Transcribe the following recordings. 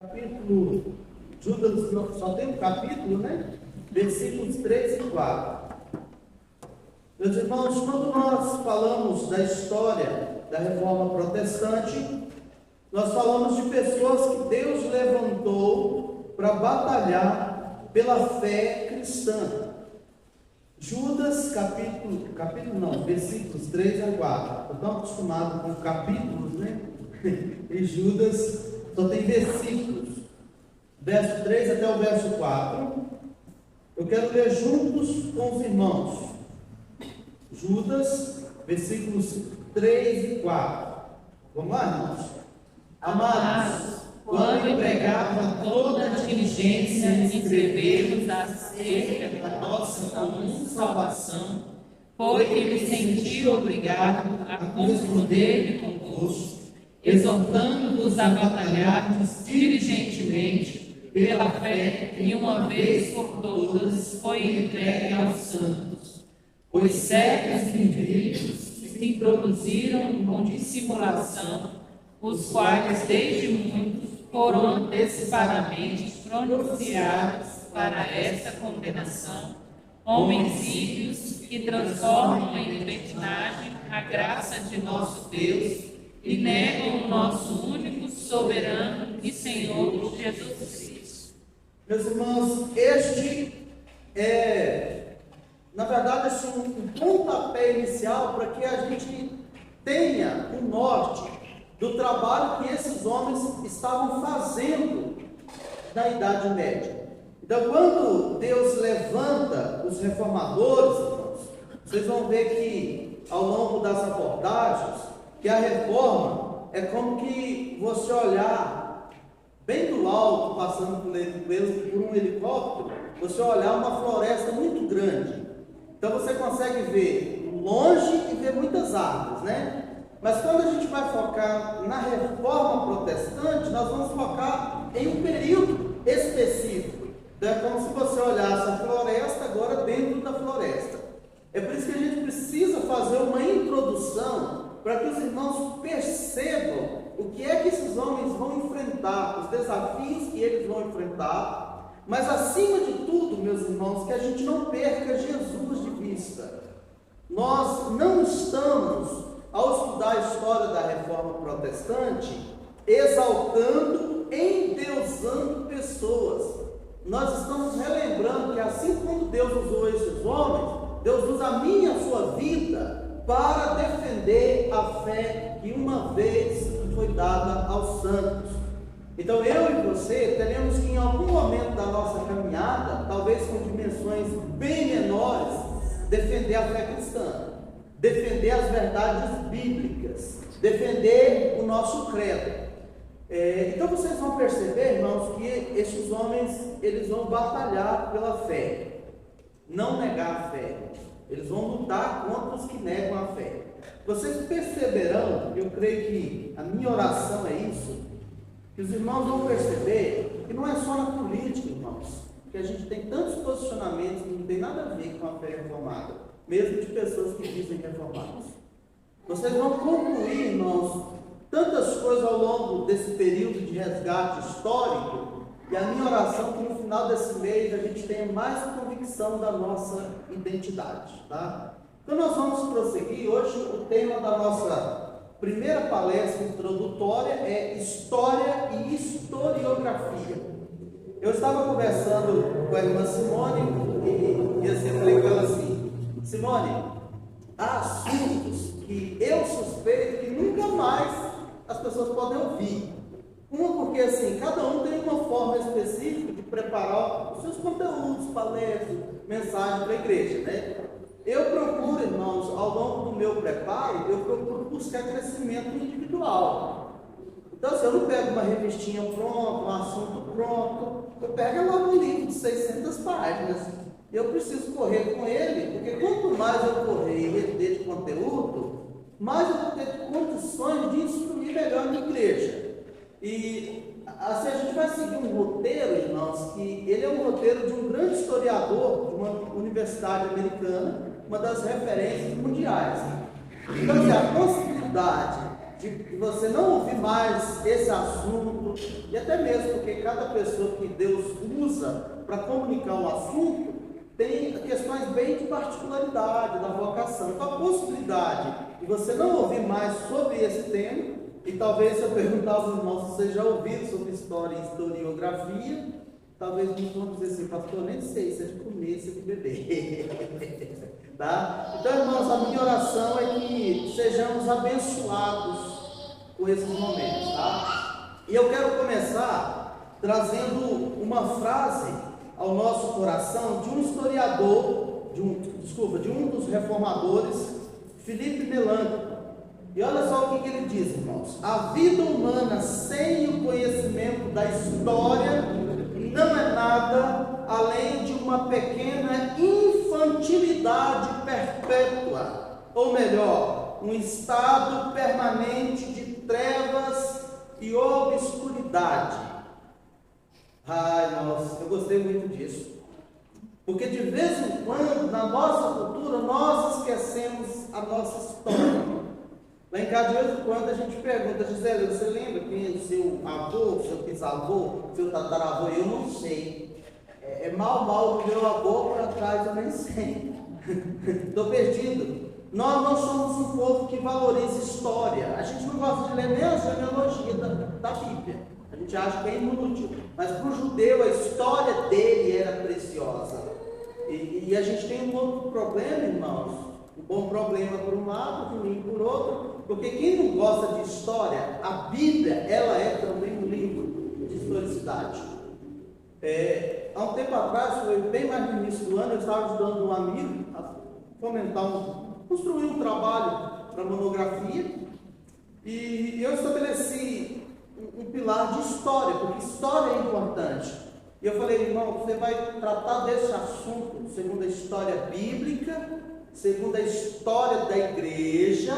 capítulo, Judas só tem um capítulo, né? Versículos 3 e 4. Meus irmãos, quando nós falamos da história da Reforma Protestante, nós falamos de pessoas que Deus levantou para batalhar pela fé cristã. Judas, versículos 3 a 4. Estou tão acostumado com capítulos, né? E Judas só tem versículos. Verso 3 até o verso 4. Eu quero ler juntos com os irmãos. Judas, versículos 3 e 4. Vamos lá, irmãos? Amados, quando empregava toda a diligência em escrever-vos acerca da nossa comum salvação, foi que me senti obrigado a corresponder-lhe convosco, exortando-vos a batalharmos diligentemente pela fé que uma vez por todas foi entregue aos santos, pois certos indivíduos se introduziram com dissimulação, os quais desde muito foram antecipadamente pronunciados para essa condenação, homens ímpios que transformam em libertinagem a graça de nosso Deus e negam o nosso único soberano e Senhor Jesus Cristo. meus irmãos, este é, na verdade, um pontapé inicial para que a gente tenha o norte do trabalho que esses homens estavam fazendo na Idade Média. Então, quando Deus levanta os reformadores, irmãos, vocês vão ver que, ao longo das abordagens, que a reforma é como que você olhar bem do alto, passando por um helicóptero, você olhar uma floresta muito grande. Então, você consegue ver longe e ver muitas árvores, né? Mas quando a gente vai focar na Reforma Protestante, nós vamos focar em um período específico. Então, é como se você olhasse a floresta agora dentro da floresta. É por isso que a gente precisa fazer uma introdução para que os irmãos percebam o que é que esses homens vão enfrentar, os desafios que eles vão enfrentar, mas acima de tudo, meus irmãos, que a gente não perca Jesus de vista. Nós não estamos, ao estudar a história da Reforma Protestante, exaltando, endeusando pessoas. Nós estamos relembrando que assim como Deus usou esses homens, Deus usa a minha e a sua vida para defender a fé que uma vez foi dada aos santos. Então eu e você teremos que em algum momento da nossa caminhada, talvez com dimensões bem menores, defender a fé cristã, defender as verdades bíblicas, defender o nosso credo. Então vocês vão perceber, irmãos, que esses homens, eles vão batalhar pela fé, não negar a fé. Eles vão lutar contra os que negam a fé. Vocês perceberão, eu creio que a minha oração é isso, que os irmãos vão perceber que não é só na política, irmãos, que a gente tem tantos posicionamentos que não tem nada a ver com a fé reformada, mesmo de pessoas que dizem reformadas. Vocês vão concluir, irmãos, tantas coisas ao longo desse período de resgate histórico, e a minha oração é que no final desse mês a gente tenha mais convicção da nossa identidade, tá? Então nós vamos prosseguir. Hoje o tema da nossa primeira palestra introdutória é História e Historiografia. Eu estava conversando com a irmã Simone e assim, falei com ela assim: Simone, há assuntos que eu suspeito que nunca mais as pessoas podem ouvir. Uma porque assim, cada um tem uma forma específica de preparar os seus conteúdos, palestras, mensagens para a igreja, né? Eu procuro, irmãos, ao longo do meu preparo, eu procuro buscar crescimento individual. Então, assim, eu não pego uma revistinha pronta, um assunto pronto, eu pego logo um livro de 600 páginas. Eu preciso correr com ele, porque quanto mais eu correr e reter de conteúdo, mais eu vou ter condições de instruir melhor a minha igreja. E assim a gente vai seguir um roteiro, irmãos, que ele é um roteiro de um grande historiador de uma universidade americana, uma das referências mundiais. Então, assim, a possibilidade de você não ouvir mais esse assunto, e até mesmo porque cada pessoa que Deus usa para comunicar um assunto tem questões bem de particularidade da vocação. Então a possibilidade de você não ouvir mais sobre esse tema, e talvez se eu perguntar aos irmãos se vocês já ouviram sobre história e historiografia, talvez muitos vão dizer assim, pastor, nem sei se é de comer, se é de beber. Tá? Então, irmãos, a minha oração é que sejamos abençoados com esses momentos, tá? E eu quero começar trazendo uma frase ao nosso coração de um historiador, de um dos reformadores, Felipe Melanchthon. E olha só o que ele diz, irmãos: a vida humana sem o conhecimento da história não é nada além de uma pequena infantilidade perpétua, ou melhor, um estado permanente de trevas e obscuridade. Ai, nossa, eu gostei muito disso, porque de vez em quando, na nossa cultura, nós esquecemos a nossa história. Lá em casa, de vez em quando, a gente pergunta, Gisele, você lembra quem é o seu avô, seu bisavô, seu tataravô? Eu não sei. Mal do meu avô para trás eu nem sei. Estou perdido. Nós não somos um povo que valoriza história. A gente não gosta de ler nem a genealogia da Bíblia. A gente acha que é inútil. Mas para o judeu, a história dele era preciosa. E a gente tem um outro problema, irmãos. Um bom problema por um lado, ruim por outro, porque quem não gosta de história, a Bíblia, ela é também um livro de historicidade. Há um tempo atrás, foi bem mais no início do ano, eu estava ajudando um amigo a construir um trabalho para monografia, e eu estabeleci um pilar de história, porque história é importante. E eu falei, irmão, você vai tratar desse assunto segundo a história bíblica, segundo a história da igreja,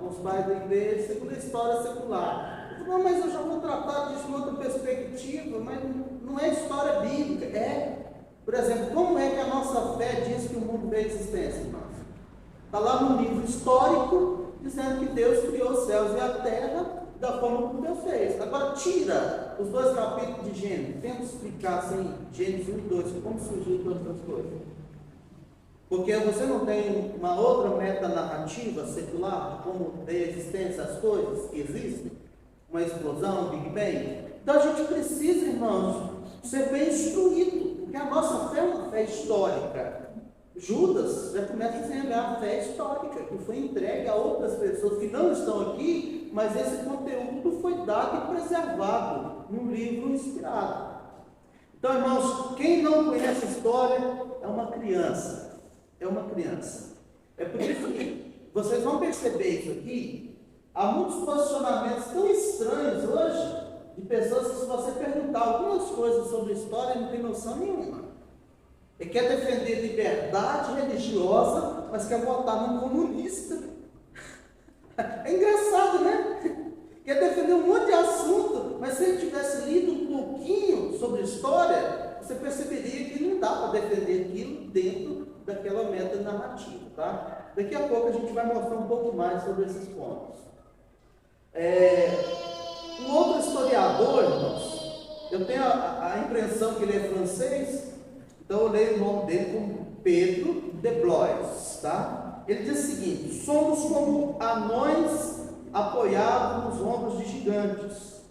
os pais da igreja, segundo a história secular. Eu falei, não, mas eu já vou tratar disso de outra perspectiva, mas não é história bíblica, por exemplo, como é que a nossa fé diz que o mundo veio à existência, irmãos? Está lá no livro histórico, dizendo que Deus criou os céus e a terra da forma como Deus fez. Agora tira os 2 capítulos de Gênesis, tenta explicar assim, Gênesis 1 e 2, como surgiu todas as coisas. Porque você não tem uma outra meta narrativa secular de como veio a existência as coisas que existem, uma explosão, um Big Bang. Então a gente precisa, irmãos, ser bem instruído, porque a nossa fé é uma fé histórica. Judas já começa dizendo a fé histórica, que foi entregue a outras pessoas que não estão aqui, mas esse conteúdo foi dado e preservado num livro inspirado. Então, irmãos, quem não conhece história é uma criança. É uma criança. É por isso que vocês vão perceber isso aqui. Há muitos posicionamentos tão estranhos hoje de pessoas que, se você perguntar algumas coisas sobre história, não tem noção nenhuma. Ele quer defender liberdade religiosa, mas quer votar num comunista. É engraçado, né? Quer defender um monte de assunto, mas se ele tivesse lido um pouquinho sobre história, você perceberia que não dá para defender aquilo dentro daquela meta narrativa, tá? Daqui a pouco a gente vai mostrar um pouco mais sobre esses pontos. Um outro historiador, irmãos, eu tenho a impressão que ele é francês, então eu leio o nome dele como Pedro de Blois, tá? Ele diz o seguinte: somos como anões apoiados nos ombros de gigantes.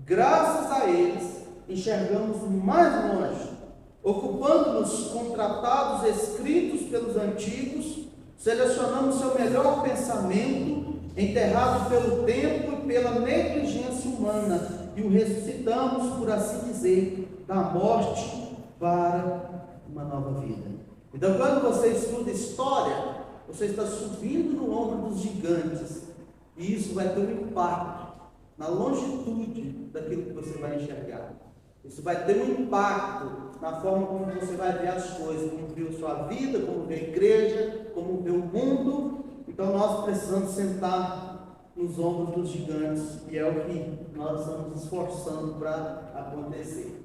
Graças a eles, enxergamos mais longe, ocupando-nos com tratados escritos pelos antigos, selecionamos seu melhor pensamento, enterrado pelo tempo e pela negligência humana, e o ressuscitamos, por assim dizer, da morte para uma nova vida. Então, quando você estuda história, você está subindo no ombro dos gigantes, e isso vai ter um impacto na longitude daquilo que você vai enxergar. Isso vai ter um impacto na forma como você vai ver as coisas, como vê a sua vida, como vê a igreja, como vê o mundo. Então nós precisamos sentar nos ombros dos gigantes, e é o que nós estamos nos esforçando para acontecer.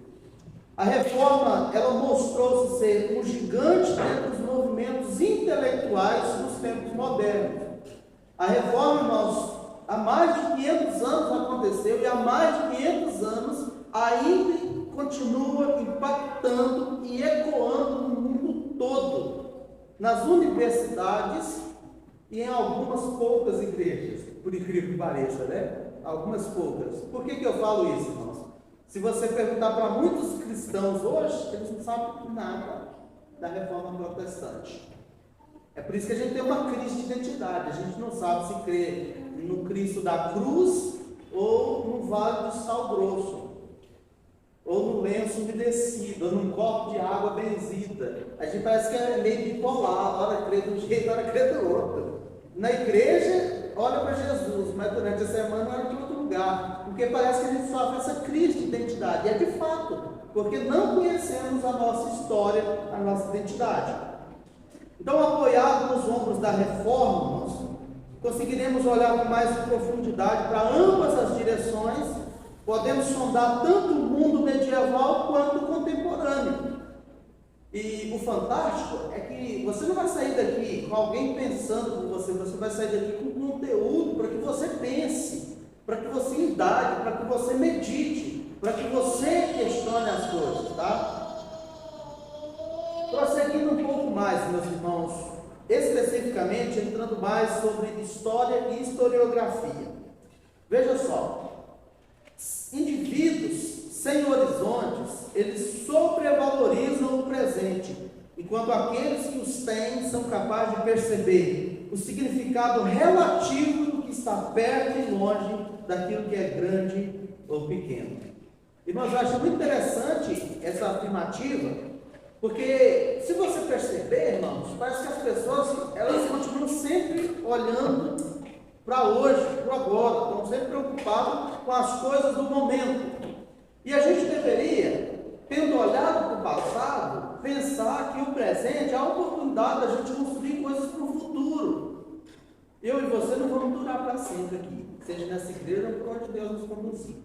A reforma, ela mostrou-se ser um gigante dentro dos movimentos intelectuais dos tempos modernos. A reforma, irmãos, há mais de 500 anos aconteceu e há mais de 500 anos ainda continua impactando e ecoando no mundo todo, nas universidades e em algumas poucas igrejas, por incrível que pareça, né? Algumas poucas. Por que eu falo isso, irmãos? Se você perguntar para muitos cristãos hoje, eles não sabem nada da reforma protestante. É por isso que a gente tem uma crise de identidade. A gente não sabe se crê no Cristo da cruz ou no vale do sal grosso, ou no lenço umedecido, ou num copo de água benzida. A gente parece que é meio bipolar, hora crê de um jeito, hora crê do outro. Na igreja, olha para Jesus, mas durante a semana olha de outro lugar, porque parece que a gente sofre essa crise de identidade. E é de fato, porque não conhecemos a nossa história, a nossa identidade. Então, apoiado nos ombros da reforma, nós conseguiremos olhar com mais profundidade para ambas as direções. Podemos sondar tanto o mundo medieval quanto o contemporâneo. E o fantástico é que você não vai sair daqui com alguém pensando por você, você vai sair daqui com conteúdo para que você pense, para que você indague, para que você medite, para que você questione as coisas, tá? Prosseguindo um pouco mais, meus irmãos, especificamente entrando mais sobre história e historiografia. Veja só, indivíduos sem horizontes, eles sobrevalorizam o presente, enquanto aqueles que os têm são capazes de perceber o significado relativo do que está perto e longe daquilo que é grande ou pequeno. Irmãos, eu acho muito interessante essa afirmativa, porque se você perceber, irmãos, parece que as pessoas, elas continuam sempre olhando para hoje, para o agora, estão sempre preocupados com as coisas do momento. E a gente deveria, tendo olhado para o passado, pensar que o presente é a oportunidade da gente construir coisas para o futuro. Eu e você não vamos durar para sempre aqui, seja nessa igreja ou por onde Deus nos conduzir.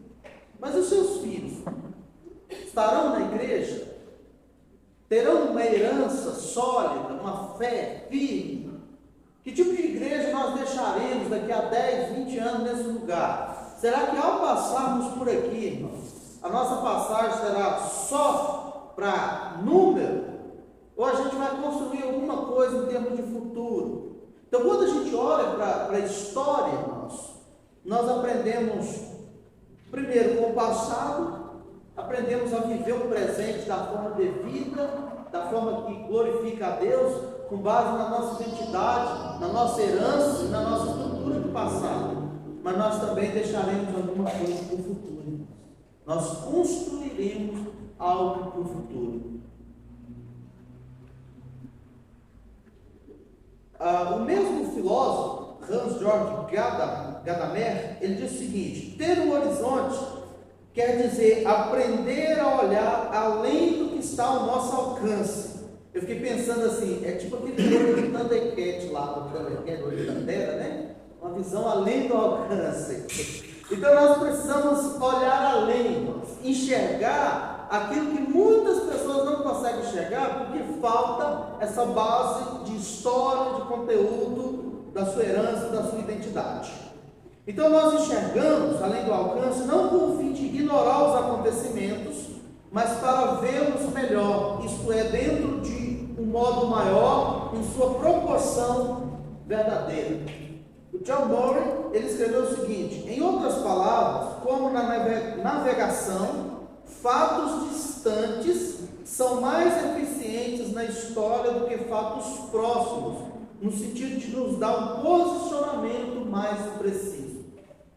Mas os seus filhos estarão na igreja? Terão uma herança sólida, uma fé firme? Que tipo de igreja nós deixaremos daqui a 10, 20 anos nesse lugar? Será que ao passarmos por aqui, irmãos, a nossa passagem será só para número? Ou a gente vai construir alguma coisa em termos de futuro? Então, quando a gente olha para a história, irmãos, nós aprendemos, primeiro, com o passado, aprendemos a viver o presente da forma devida, da forma que glorifica a Deus, com base na nossa identidade, na nossa herança e na nossa estrutura do passado. Mas nós também deixaremos alguma coisa para o futuro. Nós construiremos algo para o futuro. O mesmo filósofo, Hans-Georg Gadamer, ele diz o seguinte: ter um horizonte quer dizer aprender a olhar além do que está ao nosso alcance. Eu fiquei pensando assim, é tipo aquele jogo de Thundercat lá, do Thundercat, do Tandera, né? Uma visão além do alcance. Então nós precisamos olhar além, enxergar aquilo que muitas pessoas não conseguem enxergar, porque falta essa base de história, de conteúdo, da sua herança, da sua identidade. Então nós enxergamos, além do alcance, não com o fim de ignorar os acontecimentos, mas para vê-los melhor, isto é, dentro de um modo maior, em sua proporção verdadeira. O John Murray, ele escreveu o seguinte: em outras palavras, como na navegação, fatos distantes são mais eficientes na história do que fatos próximos, no sentido de nos dar um posicionamento mais preciso.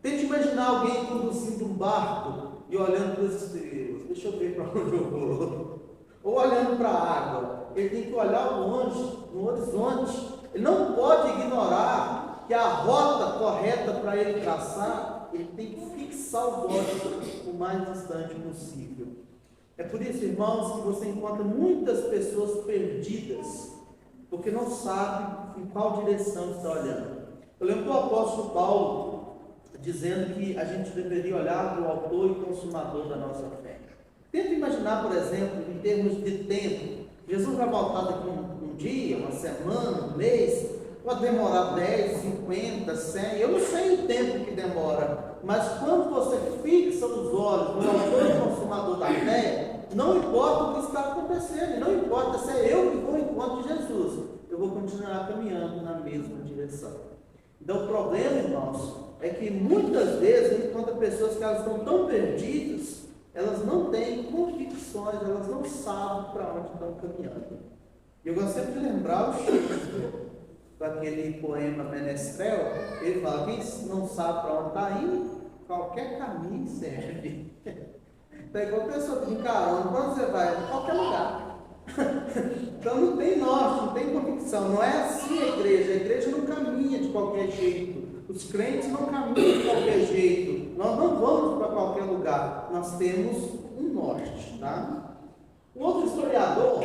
Tente imaginar alguém conduzindo um barco e olhando para as estrelas. Deixa eu ver para onde eu vou. Ou olhando para a água. Ele tem que olhar longe, no horizonte. Ele não pode ignorar que a rota correta para ele traçar, ele tem que fixar os olhos o mais distante possível. É por isso, irmãos, que você encontra muitas pessoas perdidas, porque não sabem em qual direção está olhando. Eu lembro do apóstolo Paulo dizendo que a gente deveria olhar para o autor e consumador da nossa fé. Tenta imaginar, por exemplo, em termos de tempo. Jesus vai voltar daqui um dia, uma semana, um mês. Pode demorar 10, 50, 100, eu não sei o tempo que demora, mas quando você fixa os olhos no autor e consumador da fé, não importa o que está acontecendo, não importa se é eu que vou ao encontro de Jesus, eu vou continuar caminhando na mesma direção. Então o problema, irmãos, é que muitas vezes a gente encontra pessoas que elas estão tão perdidas, elas não têm convicções, elas não sabem para onde estão caminhando. E eu gosto sempre de lembrar o Shakespeare, com aquele poema Menestrel, ele fala, quem não sabe para onde está indo, qualquer caminho serve. Então é igual a pessoa de carona, quando você vai, em qualquer lugar. Então não tem norte, não tem convicção, não é assim a igreja não caminha de qualquer jeito. Os crentes não caminham de qualquer jeito, nós não vamos para qualquer lugar, nós temos um norte, tá? Um outro historiador,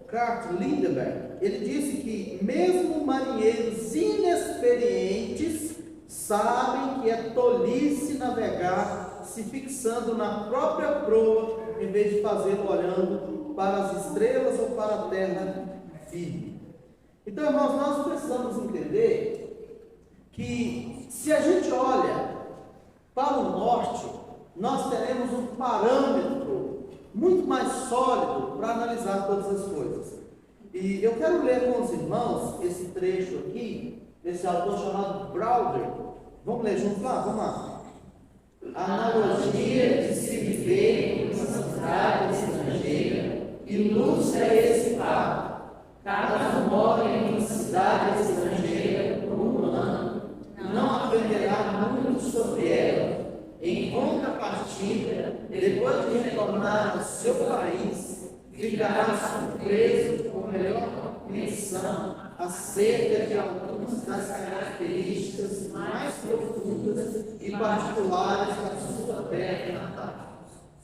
Kurt Lindeberg, ele disse que mesmo marinheiros inexperientes sabem que é tolice navegar se fixando na própria proa, em vez de fazê-lo olhando para as estrelas ou para a terra firme. Então, irmãos, nós precisamos entender que se a gente olha para o norte, nós teremos um parâmetro muito mais sólido para analisar todas as coisas. E eu quero ler com os irmãos esse trecho aqui, desse autor chamado Browder. Vamos ler juntos lá? Vamos lá. A analogia de se viver em uma cidade estrangeira ilustra esse fato. Caso mora em uma cidade estrangeira por um ano, não aprenderá muito sobre ela. Em contrapartida, depois de retornar ao seu país, ficará surpreso com melhor compreensão acerca de algumas das características mais profundas e particulares da sua terra natal.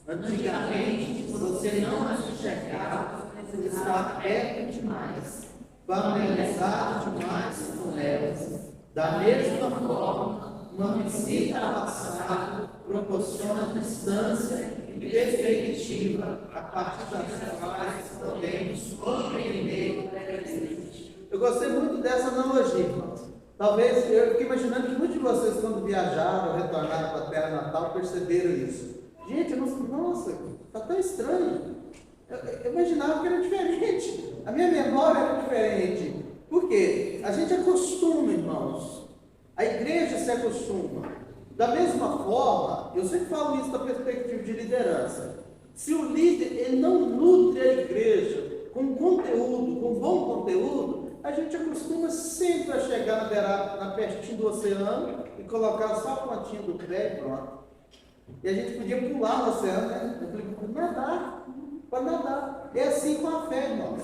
Antigamente, você não as enxergava, estava perto demais, familiarizado demais com elas. Da mesma forma, uma visita ao passado proporciona distância e perspectiva a partir das quais podemos compreender o presente. Eu gostei muito dessa analogia, irmãos. Talvez, eu fiquei imaginando que muitos de vocês, quando viajaram, retornaram para a terra natal, perceberam isso. Gente, nossa, está tão estranho. Eu imaginava que era diferente. A minha memória era diferente. Por quê? A gente acostuma, irmãos. A igreja se acostuma. Da mesma forma, eu sempre falo isso da perspectiva de liderança. Se o líder ele não nutre a igreja com conteúdo, com bom conteúdo, a gente acostuma sempre a chegar na beirada, na pertinho do oceano e colocar só a pontinha do pé e pronto. E a gente podia pular no oceano, né? Eu falei, pode nadar. É assim com a fé, irmãos.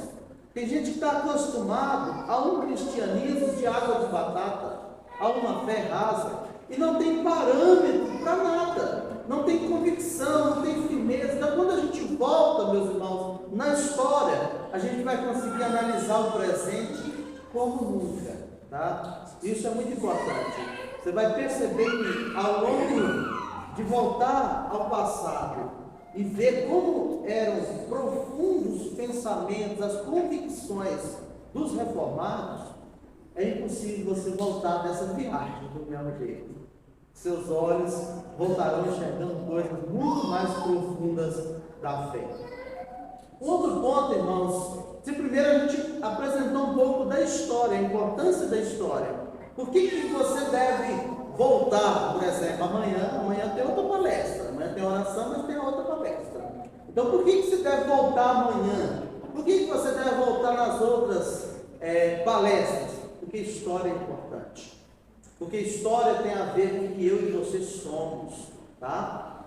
Tem gente que está acostumado a um cristianismo de água de batata, a uma fé rasa, e não tem parâmetro para nada, não tem convicção, não tem firmeza. Então, quando a gente volta, meus irmãos, na história, a gente vai conseguir analisar o presente como nunca, tá? Isso é muito importante. Você vai perceber que ao longo de voltar ao passado e ver como eram profundos os pensamentos, as convicções dos reformados, é impossível você voltar dessa viagem do mesmo jeito. Seus olhos voltarão enxergando coisas muito mais profundas da fé. Outro ponto, irmãos, se primeiro a gente apresentou um pouco da história, a importância da história. Por que você deve voltar, por exemplo, amanhã tem outra palestra, amanhã tem oração, mas tem outra palestra. Então por que você deve voltar amanhã? Por que você deve voltar nas outras palestras? Porque história é importante. Porque história tem a ver com o que eu e você somos, tá?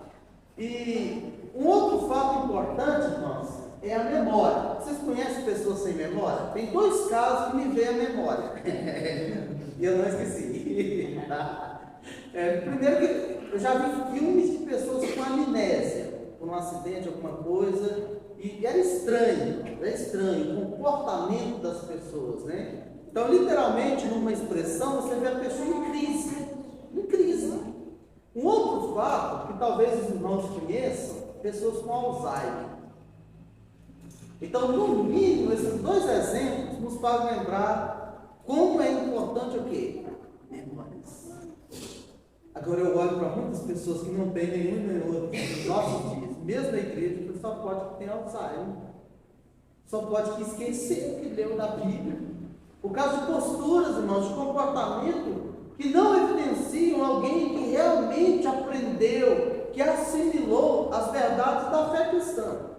E um outro fato importante, irmãos, é a memória. Vocês conhecem pessoas sem memória? Tem dois casos que me vêm à memória. E eu não esqueci. Primeiro que eu já vi filmes de pessoas com amnésia, por um acidente, alguma coisa, e era estranho o comportamento das pessoas, né? Então, literalmente, numa expressão, você vê a pessoa em crise. Um outro fato, que talvez os irmãos conheçam, pessoas com Alzheimer. Então, no mínimo, esses dois exemplos nos fazem lembrar Como é importante o quê? Memórias. Agora eu olho para muitas pessoas que não têm nenhum nem outro nos nossos dias, mesmo na igreja, só pode que tem Alzheimer, só pode que esquecer o que leu na Bíblia, por causa de posturas, irmãos, de comportamento que não evidenciam alguém que realmente aprendeu, que assimilou as verdades da fé cristã.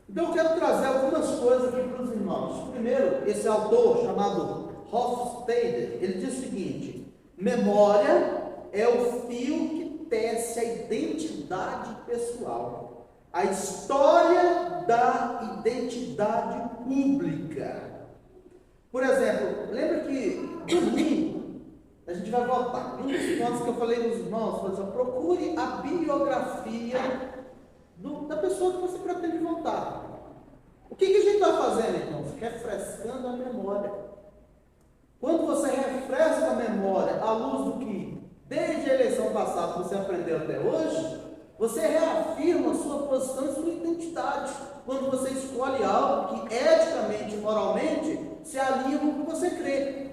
Então eu quero trazer algumas coisas aqui para os irmãos. Primeiro, esse autor chamado Hofstadter, ele diz o seguinte: memória é o fio que tece a identidade pessoal, a história da identidade pública. Por exemplo, lembra que domingo a gente vai voltar. Um dos pontos que eu falei nos irmãos, por exemplo, procure a biografia da pessoa que você pretende voltar. O que a gente está fazendo, irmãos? Refrescando a memória. Quando você refresca a memória à luz do que desde a eleição passada você aprendeu até hoje, você reafirma a sua posição e sua identidade. Quando você escolhe algo que eticamente e moralmente se alinha com o que você crê.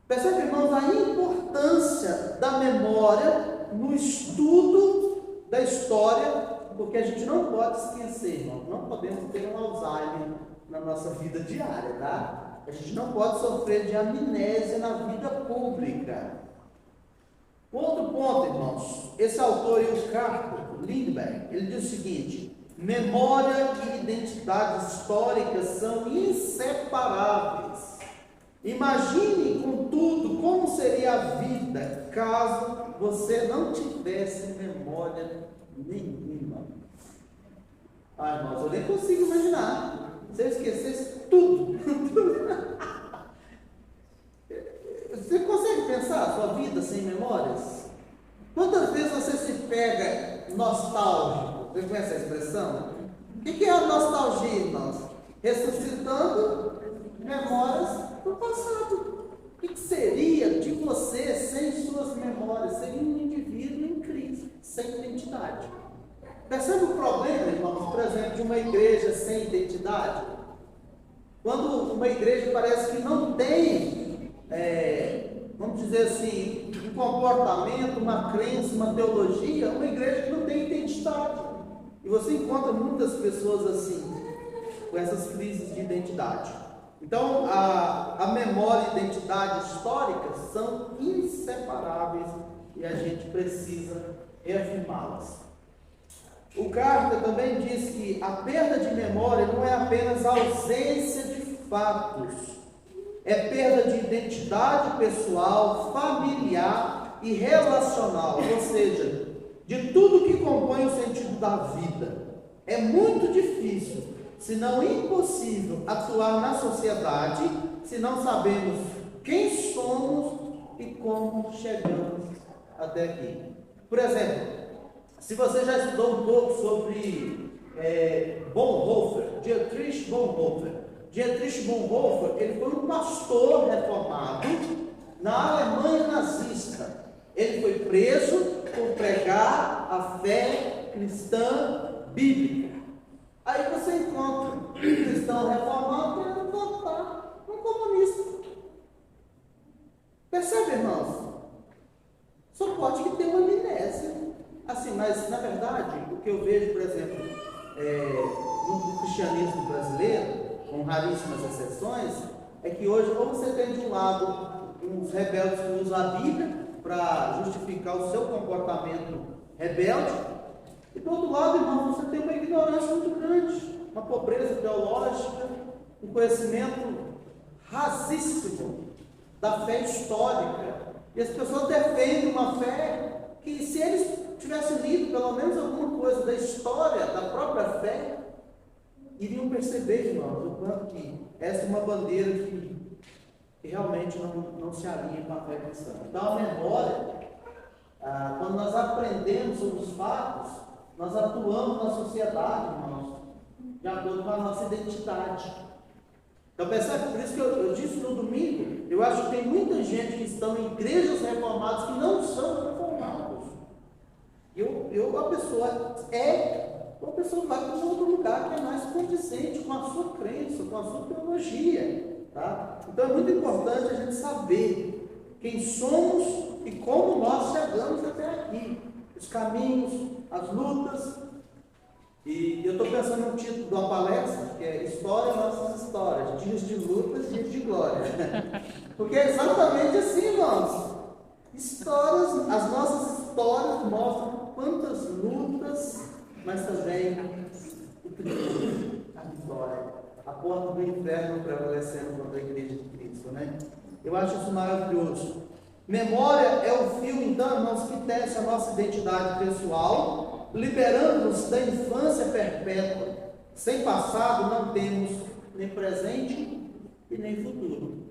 Percebe, irmãos, a importância da memória no estudo da história, porque a gente não pode esquecer, irmãos, não podemos ter um Alzheimer na nossa vida diária, tá? A gente não pode sofrer de amnésia na vida pública. Outro ponto, irmãos, esse autor, o Carter Lindbergh, ele diz o seguinte: memória e identidade histórica são inseparáveis. Imagine, contudo, como seria a vida caso você não tivesse memória nenhuma. Ah, irmãos, eu nem consigo imaginar. Se eu esquecesse tudo. Você consegue pensar a sua vida sem memórias? Quantas vezes você se pega nostálgico? Você conhece a expressão? O que é a nostalgia, irmãos? Ressuscitando memórias do passado. O que seria de você sem suas memórias? Seria um indivíduo em crise, sem identidade. Percebe o problema, irmãos, por exemplo, de uma igreja sem identidade? Quando uma igreja parece que não tem, vamos dizer assim, um comportamento, uma crença, uma teologia, uma igreja que não tem identidade. E você encontra muitas pessoas assim, com essas crises de identidade. Então, a memória e a identidade histórica são inseparáveis e a gente precisa reafirmá-las. O Carter também diz que a perda de memória não é apenas ausência de fatos, é perda de identidade pessoal, familiar e relacional, ou seja, de tudo que compõe o sentido da vida. É muito difícil, se não impossível, atuar na sociedade se não sabemos quem somos e como chegamos até aqui. Por exemplo, se você já estudou um pouco sobre Bonhoeffer, Dietrich Bonhoeffer. Dietrich Bonhoeffer, ele foi um pastor reformado na Alemanha nazista. Ele foi preso por pregar a fé cristã bíblica. Aí você encontra um cristão reformado querendo votar um comunista. Percebe, irmãos? Só pode que tenha uma amnésia. Assim, mas na verdade, o que eu vejo, por exemplo, no cristianismo brasileiro, com raríssimas exceções, é que hoje, ou você tem de um lado uns rebeldes que usam a Bíblia para justificar o seu comportamento rebelde, e do outro lado, irmão, você tem uma ignorância muito grande, uma pobreza teológica, um conhecimento rasíssimo da fé histórica. E as pessoas defendem uma fé que, se eles tivessem lido pelo menos alguma coisa da história da própria fé, iriam perceber, irmãos, o quanto que essa é uma bandeira que realmente não se alinha com a fé cristã. Então, a memória, quando nós aprendemos sobre os fatos, nós atuamos na sociedade, irmãos, de acordo com a nossa identidade. Então, percebe? Por isso que eu disse no domingo, eu acho que tem muita gente que estão em igrejas reformadas que não são reformados. A pessoa vai para um outro lugar que é mais condizente com a sua crença, com a sua teologia. Tá? Então é muito importante a gente saber quem somos e como nós chegamos até aqui. Os caminhos, as lutas. E eu estou pensando no título de uma palestra, que é História Nossas Histórias, Dias de Lutas, Dias de Glória. Porque é exatamente assim, irmãos. Histórias, as nossas histórias mostram quantas lutas, mas também o triunfo, a vitória, a porta do inferno prevalecendo contra a igreja de Cristo, né? Eu acho isso maravilhoso. Memória é o fio, então, irmãos, que tece a nossa identidade pessoal, liberando-nos da infância perpétua. Sem passado não temos nem presente e nem futuro.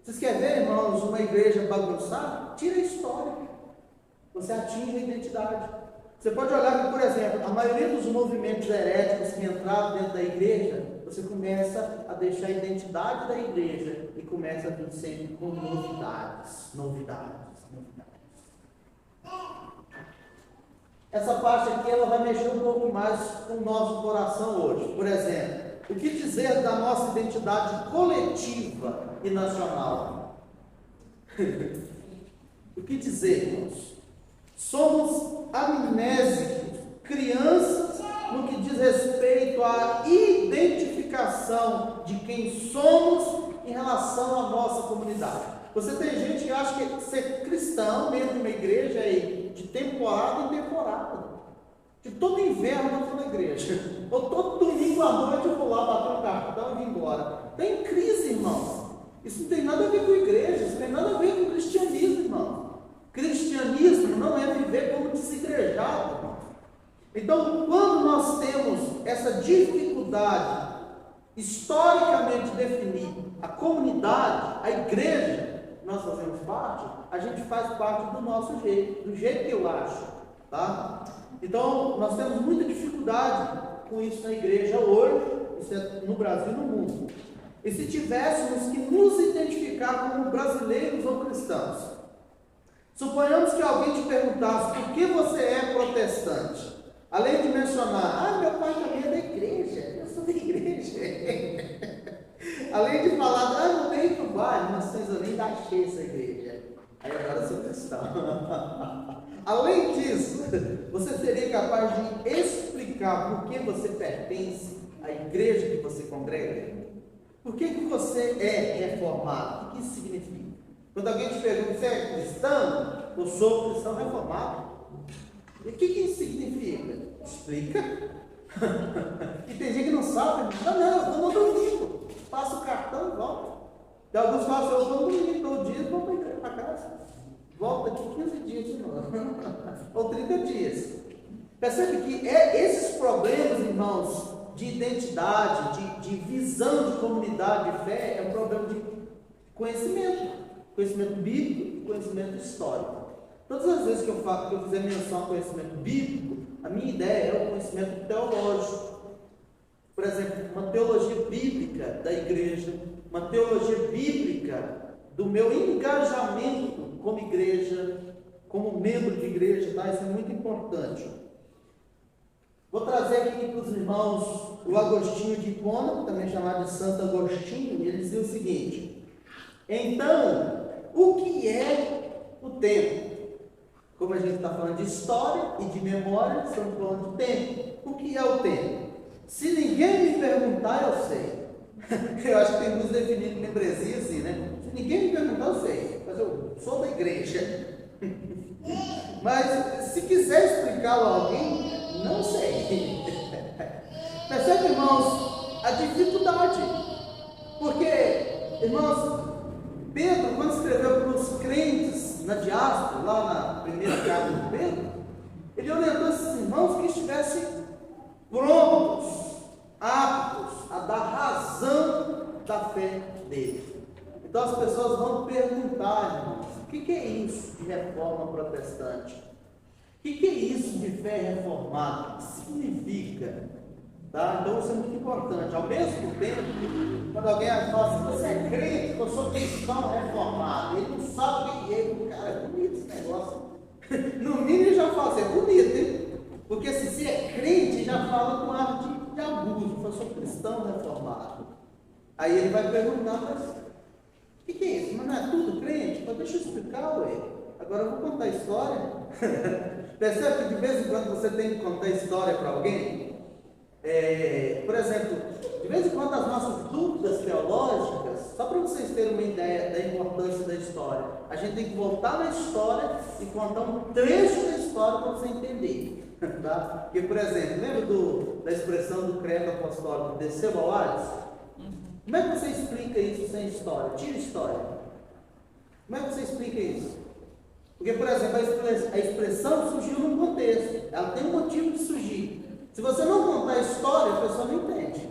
Vocês querem ver, irmãos, uma igreja bagunçada? Tira a história. Você atinge a identidade. Você pode olhar que, por exemplo, a maioria dos movimentos heréticos que entraram dentro da igreja, você começa a deixar a identidade da igreja e começa a vir sempre com novidades. Essa parte aqui, ela vai mexer um pouco mais com o nosso coração hoje. Por exemplo, o que dizer da nossa identidade coletiva e nacional? O que dizer, irmãos? Somos amnésicos, crianças no que diz respeito à identificação de quem somos em relação à nossa comunidade. Você tem gente que acha que ser cristão dentro de uma igreja é de temporada em temporada. De todo inverno eu vou na igreja. Ou todo domingo à noite eu vou lá bater um cartão e vir embora. Tem crise, irmãos. Isso não tem nada a ver com igreja, isso não tem nada a ver com cristianismo, irmão. Cristianismo não é viver como desigrejado, irmão. Então, quando nós temos essa dificuldade historicamente de definir a comunidade, a igreja, nós fazemos parte, a gente faz parte do nosso jeito, do jeito que eu acho, tá? Então, nós temos muita dificuldade com isso na igreja hoje, isso é no Brasil e no mundo. E se tivéssemos que nos identificar como brasileiros ou cristãos, suponhamos que alguém te perguntasse por que você é protestante, além de mencionar, meu pai também é da igreja, eu sou da igreja, além de falar, eu tenho para o bairro, mas vocês eu nem achei essa igreja, aí agora eu sou cristão. Além disso, você seria capaz de explicar por que você pertence à igreja que você congrega? Por que você é reformado? O que isso significa? Quando alguém te pergunta, você é cristão? Eu sou cristão reformado. E o que isso significa? Explica. E tem gente que não sabe. Não, eu vou no domingo. Passo o cartão e volto. E alguns falam assim, eu vou no domingo, todo dia, vou para casa. Volta aqui 15 dias de novo. Ou 30 dias. Percebe que esses problemas, irmãos, de identidade, de visão de comunidade de fé, é um problema de conhecimento bíblico e conhecimento histórico. Todas as vezes que eu fizer menção ao conhecimento bíblico, a minha ideia é o conhecimento teológico. Por exemplo, uma teologia bíblica da igreja, uma teologia bíblica do meu engajamento como igreja, como membro de igreja, tá? Isso é muito importante. Vou trazer aqui para os irmãos o Agostinho de Hipona, também chamado de Santo Agostinho, e ele dizia o seguinte: então, o que é o tempo? Como a gente está falando de história e de memória, estamos falando de tempo. O que é o tempo? Se ninguém me perguntar, eu sei. Eu acho que tem que nos definir membresia assim, né? Se ninguém me perguntar, eu sei. Mas eu sou da igreja. Mas se quiser explicá-lo a alguém, não sei. Percebe, irmãos, a dificuldade. Porque, irmãos, Pedro, quando escreveu para os crentes na diáspora, lá na primeira carta de Pedro, ele orientou esses irmãos que estivessem prontos, aptos a dar razão da fé dele. Então as pessoas vão perguntar, irmãos, o que é isso de reforma protestante? O que é isso de fé reformada? O que significa? Tá? Então isso é muito importante. Ao mesmo tempo, quando alguém fala assim, você é crente, eu sou cristão reformado, ele não sabe o que é, cara, é bonito esse negócio. No mínimo ele já fala assim, é bonito, hein? Porque se é crente, já fala com ar de abuso, eu sou cristão reformado. Aí ele vai perguntar, mas o que é isso? Mas não é tudo crente? Mas deixa eu explicar, ué. Agora eu vou contar a história. Percebe que de vez em quando você tem que contar história para alguém? Por exemplo, de vez em quando as nossas dúvidas teológicas, só para vocês terem uma ideia da importância da história, a gente tem que voltar na história e contar um trecho da história para você entender. Tá? Porque, por exemplo, lembra da expressão do credo apostólico, desceu ao Hades? Como é que você explica isso sem história? Tira história. Como é que você explica isso? Porque, por exemplo, a expressão surgiu num contexto, ela tem um motivo de surgir. Se você não contar a história, a pessoa não entende.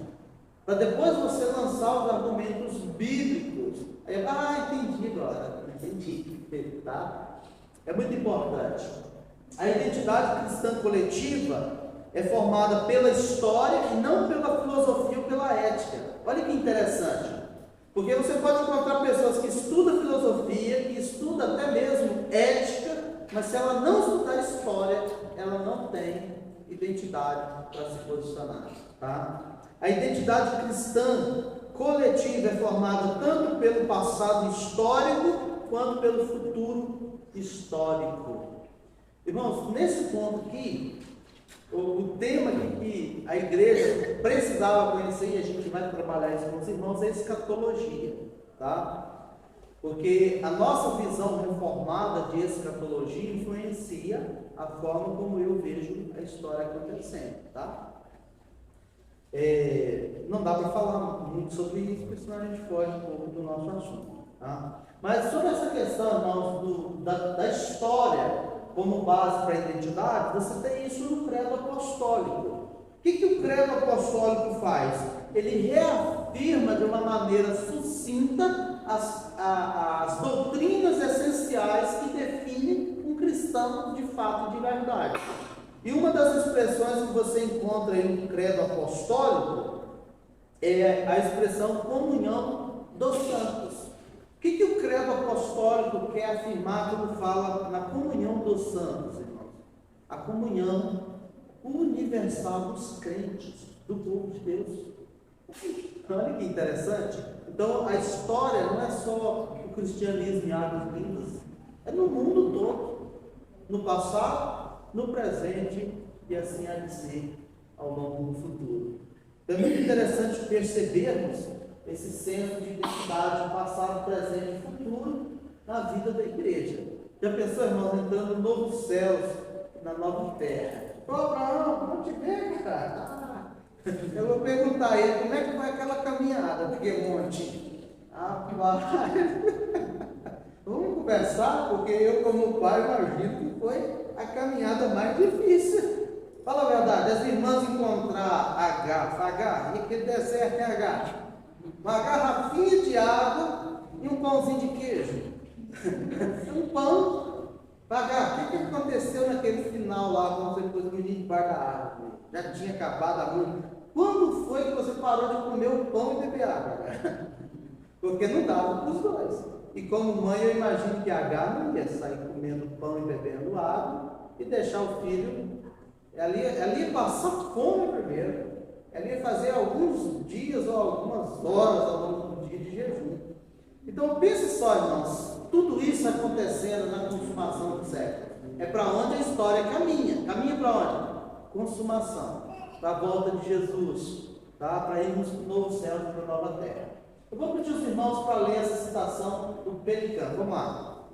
Para depois você lançar os argumentos bíblicos. Aí, entendi agora, entendi. Tá? É muito importante. A identidade cristã coletiva é formada pela história e não pela filosofia ou pela ética. Olha que interessante. Porque você pode encontrar pessoas que estudam filosofia, que estudam até mesmo ética, mas se ela não estudar história, ela não tem identidade para se posicionar. Tá? A identidade cristã coletiva é formada tanto pelo passado histórico, quanto pelo futuro histórico. Irmãos, nesse ponto aqui, o tema que a igreja precisava conhecer, e a gente vai trabalhar isso com os irmãos, é escatologia, tá? Porque a nossa visão reformada de escatologia influencia a forma como eu vejo a história acontecendo, tá? Não dá para falar muito sobre isso, porque senão a gente foge um pouco do nosso assunto, tá? Mas sobre essa questão, irmãos, da história como base para a identidade, você tem isso no credo apostólico. O que o credo apostólico faz? Ele reafirma de uma maneira sucinta as doutrinas essenciais que definem um cristão de fato e de verdade. E uma das expressões que você encontra aí no credo apostólico é a expressão comunhão dos santos. O que o credo apostólico quer afirmar quando fala na comunhão dos santos, irmãos? A comunhão universal dos crentes, do povo de Deus. Olha que interessante. Então, a história não é só o cristianismo em águas lindas, é no mundo todo, no passado, no presente e assim a dizer ao longo do futuro. Então, é muito interessante percebermos esse senso de identidade, passado, presente e futuro na vida da igreja. Já pensou, irmãos, entrando no novo céus, na nova terra? Ô, Abraão, vamos te ver, cara. Eu vou perguntar a ele como é que foi aquela caminhada do Piemonte. Vamos conversar, porque eu, como pai, imagino que foi a caminhada mais difícil. Fala a verdade, as irmãs encontrar H, e aquele deserto é H. Uma garrafinha de água e um pãozinho de queijo. Um pão. Pagar. O que aconteceu naquele final lá, quando você pôs o menino debaixo da água? Já tinha acabado a luz. Quando foi que você parou de comer o pão e beber água? Porque não dava para os dois. E como mãe, eu imagino que H não ia sair comendo pão e bebendo água e deixar o filho. Ela ia passar fome primeiro. Ela ia fazer alguns dias ou algumas horas ao longo do dia de jejum. Então pense só, irmãos, tudo isso acontecendo na consumação do século. É para onde a história caminha. Caminha para onde? Consumação. Para a volta de Jesus. Tá? Para irmos para o novo céu e para a nova terra. Eu vou pedir os irmãos para ler essa citação do Pelicano. Vamos lá.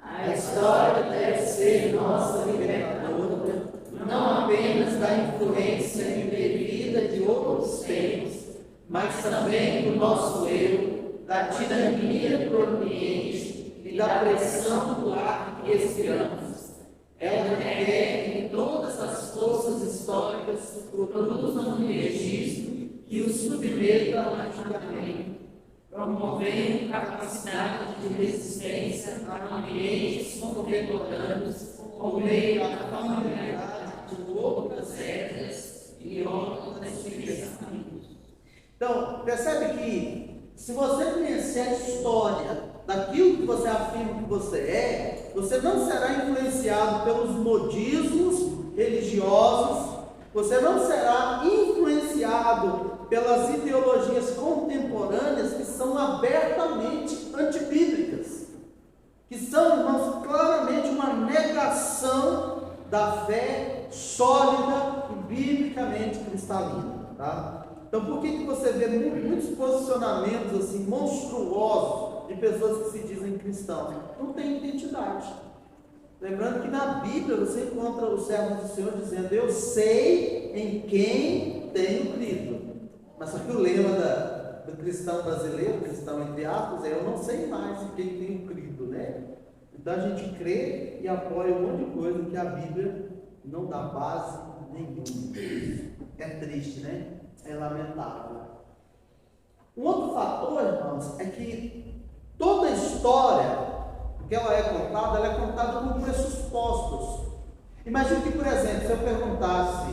A história deve ser nossa libertadora, não apenas da influência indevida de outros tempos, mas também do nosso eu, da tirania do ambiente e da pressão do ar que respiramos. Ela requer que todas as forças históricas produzam um registro que o submeta ao julgamento, promovendo capacidade de resistência a ambientes contemporâneos por meio da familiaridade de outras épocas e outras civilizações. Então, percebe que se você conhecer a história daquilo que você afirma que você não será influenciado pelos modismos religiosos, você não será influenciado influenciado pelas ideologias contemporâneas que são abertamente antibíblicas, que são, irmãos, claramente uma negação da fé sólida e biblicamente cristalina, tá? Então, por que você vê muitos posicionamentos assim monstruosos de pessoas que se dizem cristãos? Não tem identidade. Lembrando que na Bíblia você encontra os servos do Senhor dizendo: eu sei em quem tenho crido. Mas só que o lema do cristão brasileiro, cristão entre aspas, é: eu não sei mais em quem tenho crido, né? Então a gente crê e apoia um monte de coisa que a Bíblia não dá base nenhuma. É triste, né? É lamentável. Um outro fator, irmãos, é que toda história que ela é contada com pressupostos. Imagine que, por exemplo, se eu perguntasse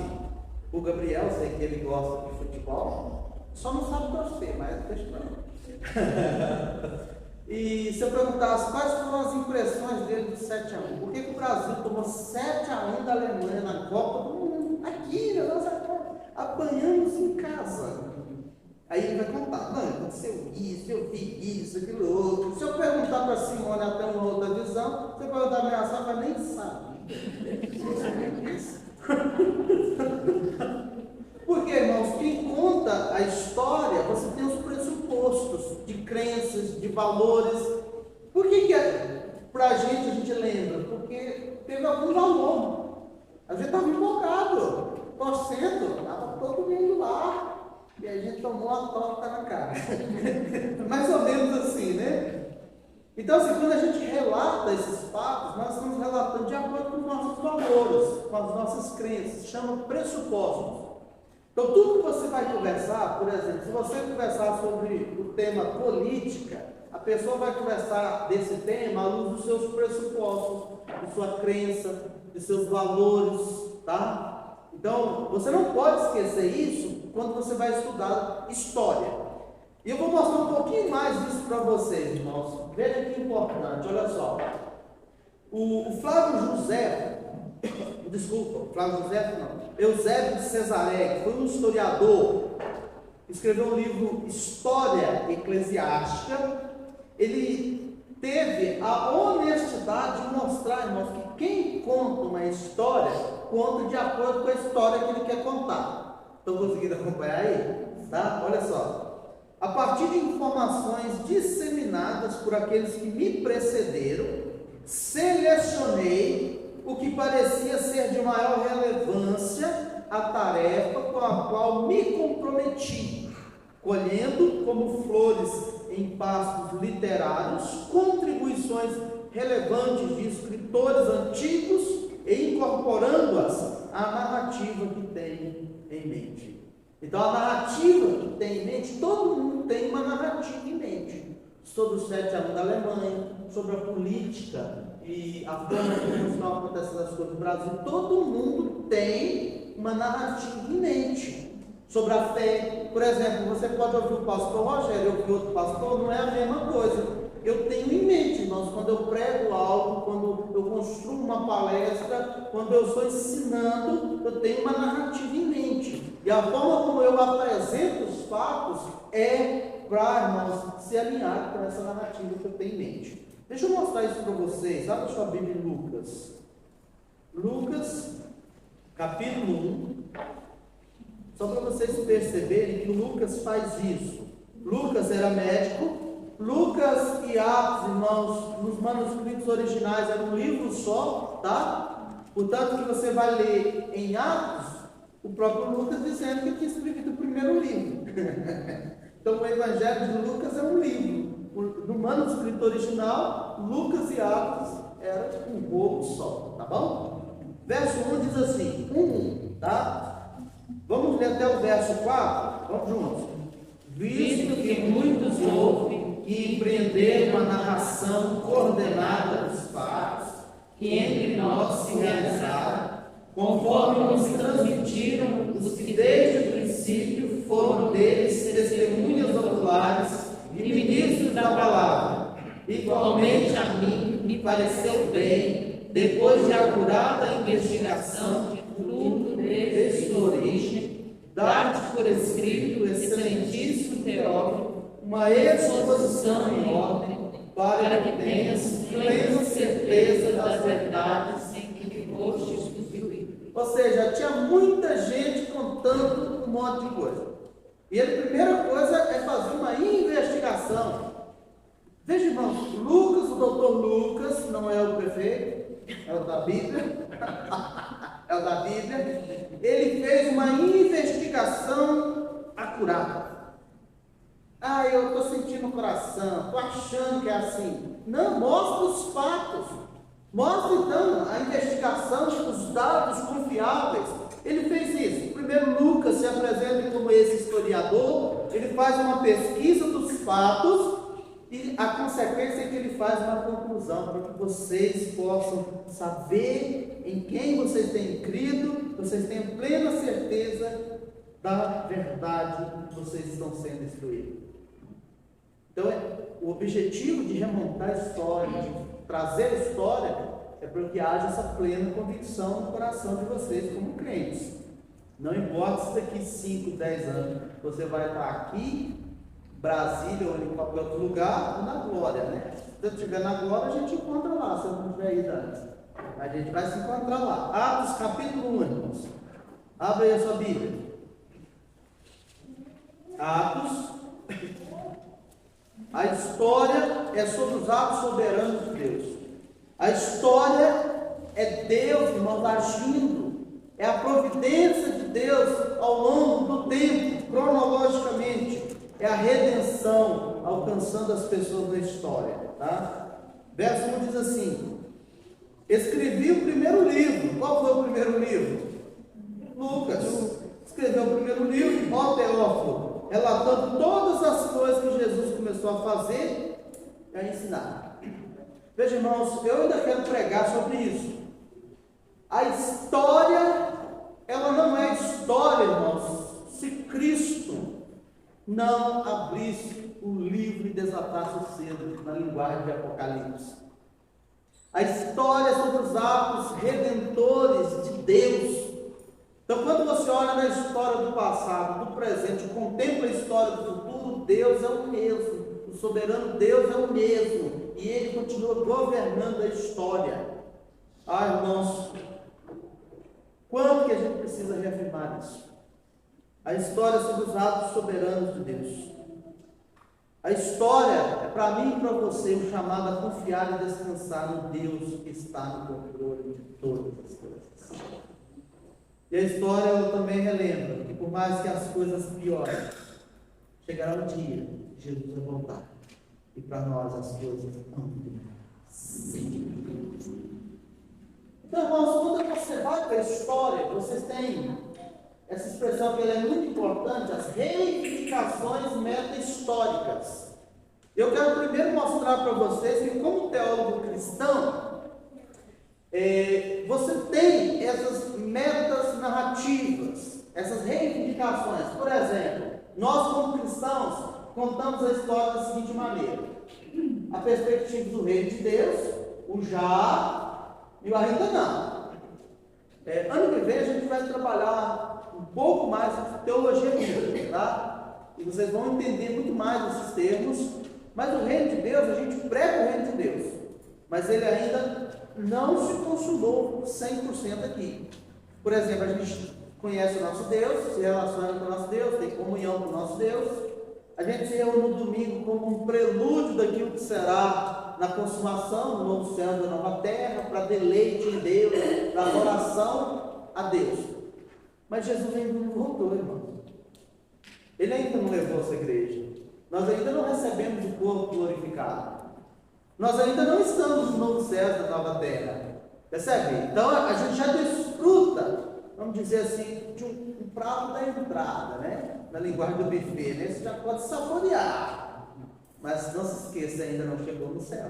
o Gabriel, sei que ele gosta de futebol, só não sabe torcer, mas é estranho. E se eu perguntasse quais foram as impressões dele do 7-1, por que o Brasil tomou 7-1 da Alemanha na Copa do Mundo? Aqui, nós apanhamos em casa. Aí ele vai contar: não, aconteceu isso, eu vi isso, aquilo outro. Se eu perguntar para a Simone até uma outra visão, se eu perguntar a minha sala, ela nem sabe. Porque, irmãos, quem conta a história, você tem os pressupostos de crenças, de valores. Por que para a gente lembra? Porque teve algum valor. A gente estava empolgado, torcendo, estava todo mundo lá. E a gente tomou a torta na cara. Mais ou menos assim, né? Então, assim, quando a gente relata esses fatos, nós estamos relatando de acordo com os nossos valores, com as nossas crenças, chama pressupostos. Então, tudo que você vai conversar, por exemplo, se você conversar sobre o tema política, a pessoa vai conversar desse tema à luz dos seus pressupostos, de sua crença, de seus valores, tá? Então, você não pode esquecer isso quando você vai estudar história. E eu vou mostrar um pouquinho mais disso para vocês, irmãos. Veja que importante, olha só. O Flávio José, Eusébio de Cesaré, que foi um historiador, escreveu um livro História Eclesiástica. Ele teve a honestidade de mostrar, irmãos, que quem conta uma história, conta de acordo com a história que ele quer contar. Estão conseguindo acompanhar aí? Tá? Olha só. A partir de informações disseminadas por aqueles que me precederam, selecionei o que parecia ser de maior relevância à tarefa com a qual me comprometi, colhendo como flores em pastos literários contribuições relevantes de escritores antigos e incorporando-as à narrativa que tenho em mente. Então, a narrativa que tem em mente, todo mundo tem uma narrativa em mente, sobre o 7-1 da Alemanha, sobre a política e a forma como estão acontecendo as coisas no Brasil. Todo mundo tem uma narrativa em mente sobre a fé. Por exemplo, você pode ouvir o pastor Rogério, ouvir outro pastor, não é a mesma coisa. Eu tenho em mente, irmãos, quando eu prego algo, quando eu construo uma palestra, quando eu estou ensinando, eu tenho uma narrativa em mente. E a forma como eu apresento os fatos é para, irmãos, se alinhar com essa narrativa que eu tenho em mente. Deixa eu mostrar isso para vocês. Abre a sua Bíblia em Lucas. Lucas, capítulo 1. Só para vocês perceberem que Lucas faz isso. Lucas era médico. Lucas e Atos, irmãos, nos manuscritos originais era um livro só, tá? Portanto, que você vai ler em Atos, o próprio Lucas dizendo que tinha escrito o primeiro livro. Então, o Evangelho de Lucas é um livro. No manuscrito original, Lucas e Atos eram um rolo só, tá bom? Verso 1 diz assim, tá? Vamos ler até o verso 4? Vamos juntos. Visto que muitos ouvem e empreenderam uma narração coordenada dos fatos que entre nós se realizaram, conforme nos transmitiram os que desde o princípio foram deles testemunhas oculares e ministros da palavra. Igualmente a mim me pareceu bem, depois de acurada investigação de tudo desde sua origem, Dá-te por escrito, excelentíssimo Teófilo, uma exposição em ordem, para que tenhas plena certeza das verdades em que foste instruído. Ou seja, tinha muita gente contando um monte de coisa. E a primeira coisa é fazer uma investigação. Veja, irmãos, Lucas, o doutor Lucas, não é o prefeito, é o da Bíblia, é o da Bíblia, ele fez uma investigação acurada. Ah, eu estou sentindo o coração, estou achando que é assim. Não, mostra os fatos. Mostra então a investigação, os dados confiáveis. Ele fez isso. Primeiro, Lucas se apresenta como esse historiador, ele faz uma pesquisa dos fatos e a consequência é que ele faz uma conclusão para que vocês possam saber em quem vocês têm crido, vocês tenham plena certeza da verdade que vocês estão sendo instruídos. Então, o objetivo de remontar a história, de trazer a história, é para que haja essa plena convicção no coração de vocês como crentes. Não importa se daqui 5, 10 anos você vai estar aqui, Brasília ou em qualquer outro lugar, ou na glória, né? Se você estiver na glória, a gente encontra lá, se eu não estiver aí antes. A gente vai se encontrar lá. Atos capítulo 1, irmãos. Abre aí a sua Bíblia. Atos. A história é sobre os atos soberanos de Deus. A história é Deus, irmãos, agindo. É a providência de Deus ao longo do tempo, cronologicamente. É a redenção alcançando as pessoas na história. Tá? Verso 1 diz assim: escrevi o primeiro livro. Qual foi o primeiro livro? Lucas. Escreveu o primeiro livro, ó Teófilo, relatando todas as coisas que Jesus começou a fazer e a ensinar. Veja, irmãos, eu ainda quero pregar sobre isso. A história, ela não é história, irmãos, se Cristo não abrisse o livro e desatasse o selo na linguagem de Apocalipse. A história é sobre os atos redentores de Deus. Então, quando você olha na história do passado, do presente, contempla a história do futuro, Deus é o mesmo. O soberano Deus é o mesmo. E Ele continua governando a história. Ah, irmãos, quanto que a gente precisa reafirmar isso? A história é sobre os atos soberanos de Deus. A história é para mim e para você um chamado a confiar e descansar no Deus que está no controle de todas as coisas. E a história eu também relembro que por mais que as coisas piorem, chegará um dia que Jesus vai voltar. E para nós as coisas não mudam. Então, irmãos, quando você vai para a história, vocês têm essa expressão que ela é muito importante, as reivindicações meta-históricas. Eu quero primeiro mostrar para vocês que, como teólogo cristão, você tem essas metas narrativas, essas reivindicações. Por exemplo, nós como cristãos contamos a história da seguinte maneira: a perspectiva do reino de Deus, o já e o ainda não. Ano que vem a gente vai trabalhar um pouco mais de teologia bíblica, tá? E vocês vão entender muito mais esses termos. Mas o reino de Deus, a gente prega o reino de Deus, mas ele ainda não se consumou 100% aqui. Por exemplo, a gente conhece o nosso Deus, se relaciona com o nosso Deus, tem comunhão com o nosso Deus. A gente se reúne no domingo como um prelúdio daquilo que será na consumação do novo céu e da nova terra, para deleite em Deus, para adoração a Deus. Mas Jesus ainda não voltou, irmão. Ele ainda não levou essa igreja. Nós ainda não recebemos o corpo glorificado. Nós ainda não estamos no novo céu e na nova terra. Percebe? Então a gente já desfruta, vamos dizer assim, de um prato da entrada, né? Na linguagem do buffet, né? Você já pode saborear. Mas não se esqueça, ainda não chegou no céu.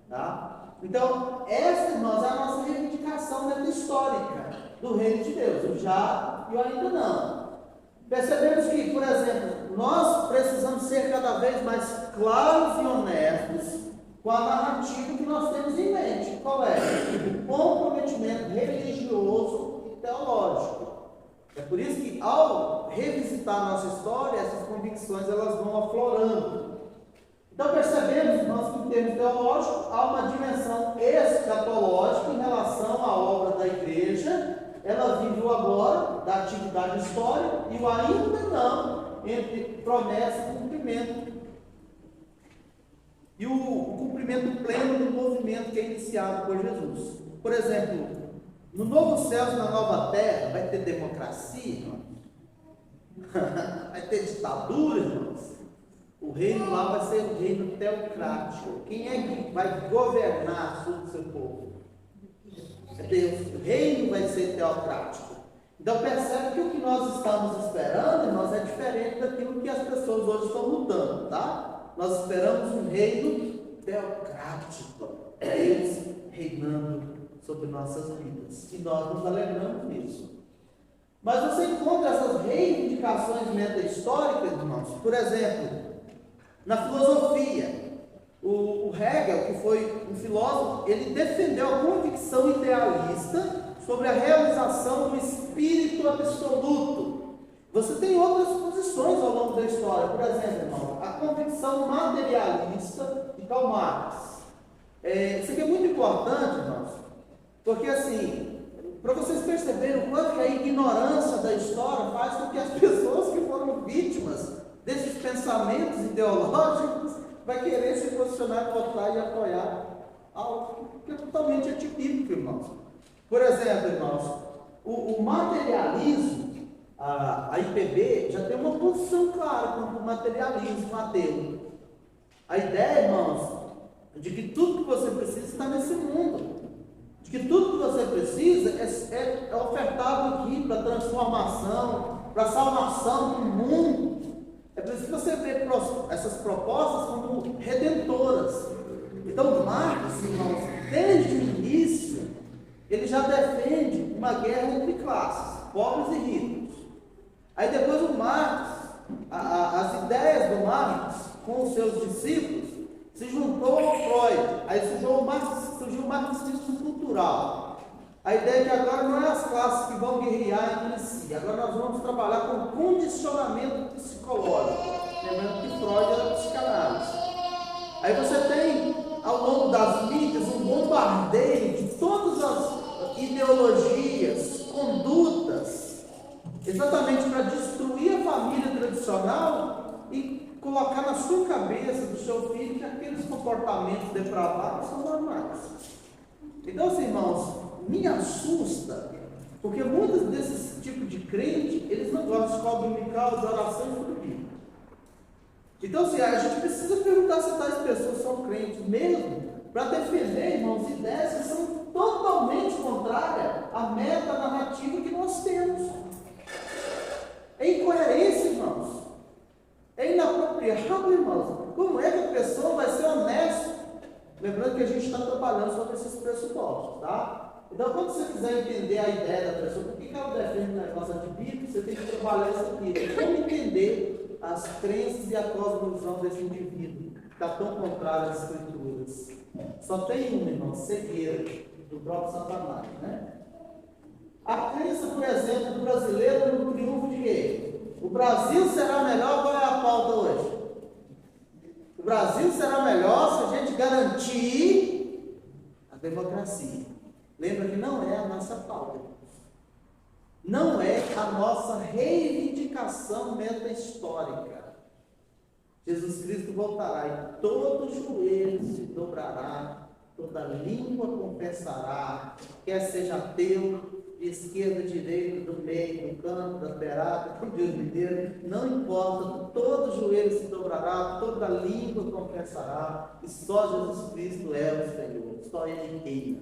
Tá? Então, essa, irmãos, é a nossa reivindicação histórica do reino de Deus. O já e o ainda não. Percebemos que, por exemplo, nós precisamos ser cada vez mais claros e honestos com a narrativa que nós temos em mente. Qual é? O comprometimento religioso e teológico. É por isso que, ao revisitar a nossa história, essas convicções elas vão aflorando. Então percebemos nós que, em termos teológicos, há uma dimensão escatológica em relação à obra da igreja. Ela vive o agora da atividade histórica e o ainda não, entre promessa e cumprimento. E o cumprimento pleno do movimento que é iniciado por Jesus. Por exemplo, no novo céu e na nova terra vai ter democracia, irmãos? Vai ter ditadura, irmãos? O reino lá vai ser o reino teocrático. Quem é que vai governar sobre o seu povo? É Deus. O reino vai ser teocrático. Então percebe que o que nós estamos esperando, irmãos, é diferente daquilo que as pessoas hoje estão lutando, tá? Nós esperamos um reino teocrático. Deus reinando sobre nossas vidas. E nós nos alegramos nisso. Mas você encontra essas reivindicações meta-históricas, irmãos. Por exemplo, na filosofia, o Hegel, que foi um filósofo, ele defendeu a convicção idealista sobre a realização do espírito absoluto. Você tem outras posições ao longo da história. Por exemplo, irmão, a convicção materialista de Karl Marx. Isso aqui é muito importante, irmãos, porque assim, para vocês perceberem o quanto que a ignorância da história faz com que as pessoas que foram vítimas desses pensamentos ideológicos vai querer se posicionar, votar e apoiar algo que é totalmente atípico, irmãos. Por exemplo, irmãos, o materialismo, a IPB já tem uma posição clara contra o materialismo ateu. A ideia, irmãos, de que tudo que você precisa está nesse mundo. De que tudo que você precisa é ofertado aqui para transformação, para salvação do mundo. É por isso que você vê essas propostas como redentoras. Então, Marx, irmãos, desde o início, ele já defende uma guerra entre classes, pobres e ricos. Aí depois o Marx, as ideias do Marx com os seus discípulos, se juntou ao Freud. Aí surgiu o marxismo cultural. A ideia é que agora não é as classes que vão guerrear entre si, agora nós vamos trabalhar com condicionamento psicológico. Lembrando que Freud era psicanálise. Aí você tem, ao longo das mídias, um bombardeio de todas as ideologias, condutas, exatamente para destruir a família tradicional e colocar na sua cabeça, do seu filho, que aqueles comportamentos depravados são normais. Então, assim, irmãos, me assusta, porque muitos desses tipos de crente, eles não gostam de escola dominical, de oração e tudo bíblico. Então, assim, a gente precisa perguntar se tais pessoas são crentes mesmo, para defender, irmãos, ideias que são totalmente contrárias à meta narrativa que nós temos. É incoerência, irmãos. É inapropriado, irmãos. Como é que a pessoa vai ser honesta? Lembrando que a gente está trabalhando sobre esses pressupostos, tá? Então, quando você quiser entender a ideia da pessoa, por que ela defende um negócio antibíblico, você tem que trabalhar isso aqui. Como entender as crenças e a cosmovisão desse indivíduo, que está tão contrário às escrituras. Só tem uma, irmão, cegueira do próprio Satanás, né? A crença, por exemplo, do brasileiro no triunfo de quê? O Brasil será melhor, qual é a pauta hoje? O Brasil será melhor se a gente garantir a democracia. Lembra que não é a nossa pauta. Não é a nossa reivindicação meta-histórica. Jesus Cristo voltará e todo joelho se dobrará, toda língua confessará, quer seja ateu, de esquerda, direita, do meio, do canto, da beirada, como diz o mineiro, não importa, todo joelho se dobrará, toda língua confessará, e só Jesus Cristo é o Senhor, só Ele reina.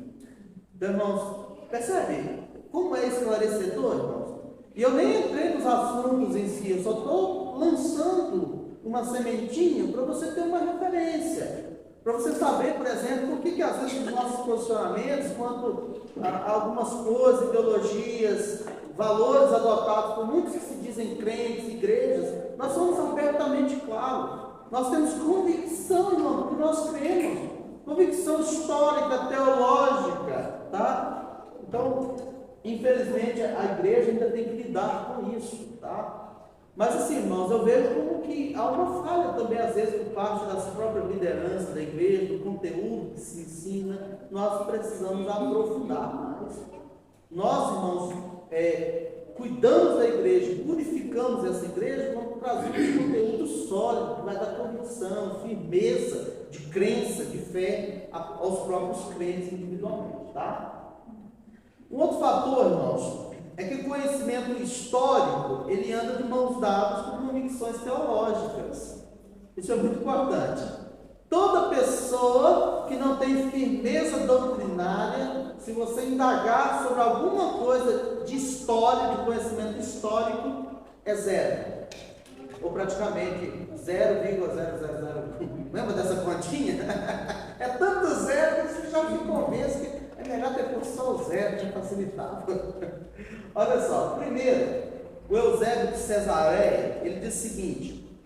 Então, irmãos, percebe como é esclarecedor, irmãos? E eu nem entrei nos assuntos em si, eu só estou lançando uma sementinha para você ter uma referência. Para você saber, por exemplo, por que às vezes os nossos posicionamentos, quanto a algumas coisas, ideologias, valores adotados por muitos que se dizem crentes, igrejas, nós somos abertamente claros. Nós temos convicção, irmão, do que nós cremos. Convicção histórica, teológica, tá? Então, infelizmente, a igreja ainda tem que lidar com isso, tá? Mas assim, irmãos, eu vejo como que há uma falha também, às vezes, por parte das próprias lideranças da igreja, do conteúdo que se ensina. Nós precisamos aprofundar mais. Nós, irmãos, cuidamos da igreja, purificamos essa igreja, quando trazemos um conteúdo sólido, que vai dar convicção, firmeza de crença, de fé aos próprios crentes individualmente, tá? Um outro fator, irmãos, é que o conhecimento histórico, ele anda de mãos dadas com convicções teológicas. Isso é muito importante. Toda pessoa que não tem firmeza doutrinária, se você indagar sobre alguma coisa de história, de conhecimento histórico, é zero. Ou praticamente 0,0001. Lembra dessa continha? É tanto zero que você já se convence que é melhor ter por só o zero, que facilitava. Olha só, primeiro, o Eusébio de Cesareia, ele diz o seguinte,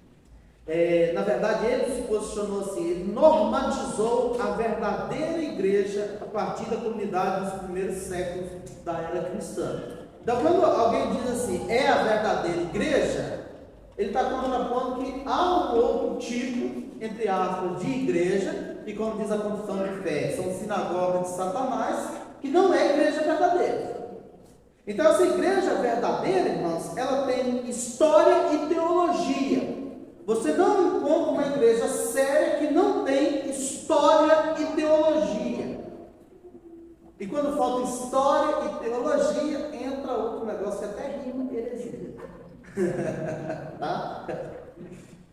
na verdade ele se posicionou assim, ele normatizou a verdadeira igreja a partir da comunidade dos primeiros séculos da era cristã. Então quando alguém diz assim, é a verdadeira igreja, ele está contrapondo que há um outro tipo, entre aspas, de igreja, e como diz a confissão de fé, são sinagogas de Satanás, que não é igreja verdadeira. Então essa igreja verdadeira, irmãos, ela tem história e teologia. Você não encontra uma igreja séria que não tem história e teologia. E quando falta história e teologia, entra outro negócio que até rima, heresia. Tá?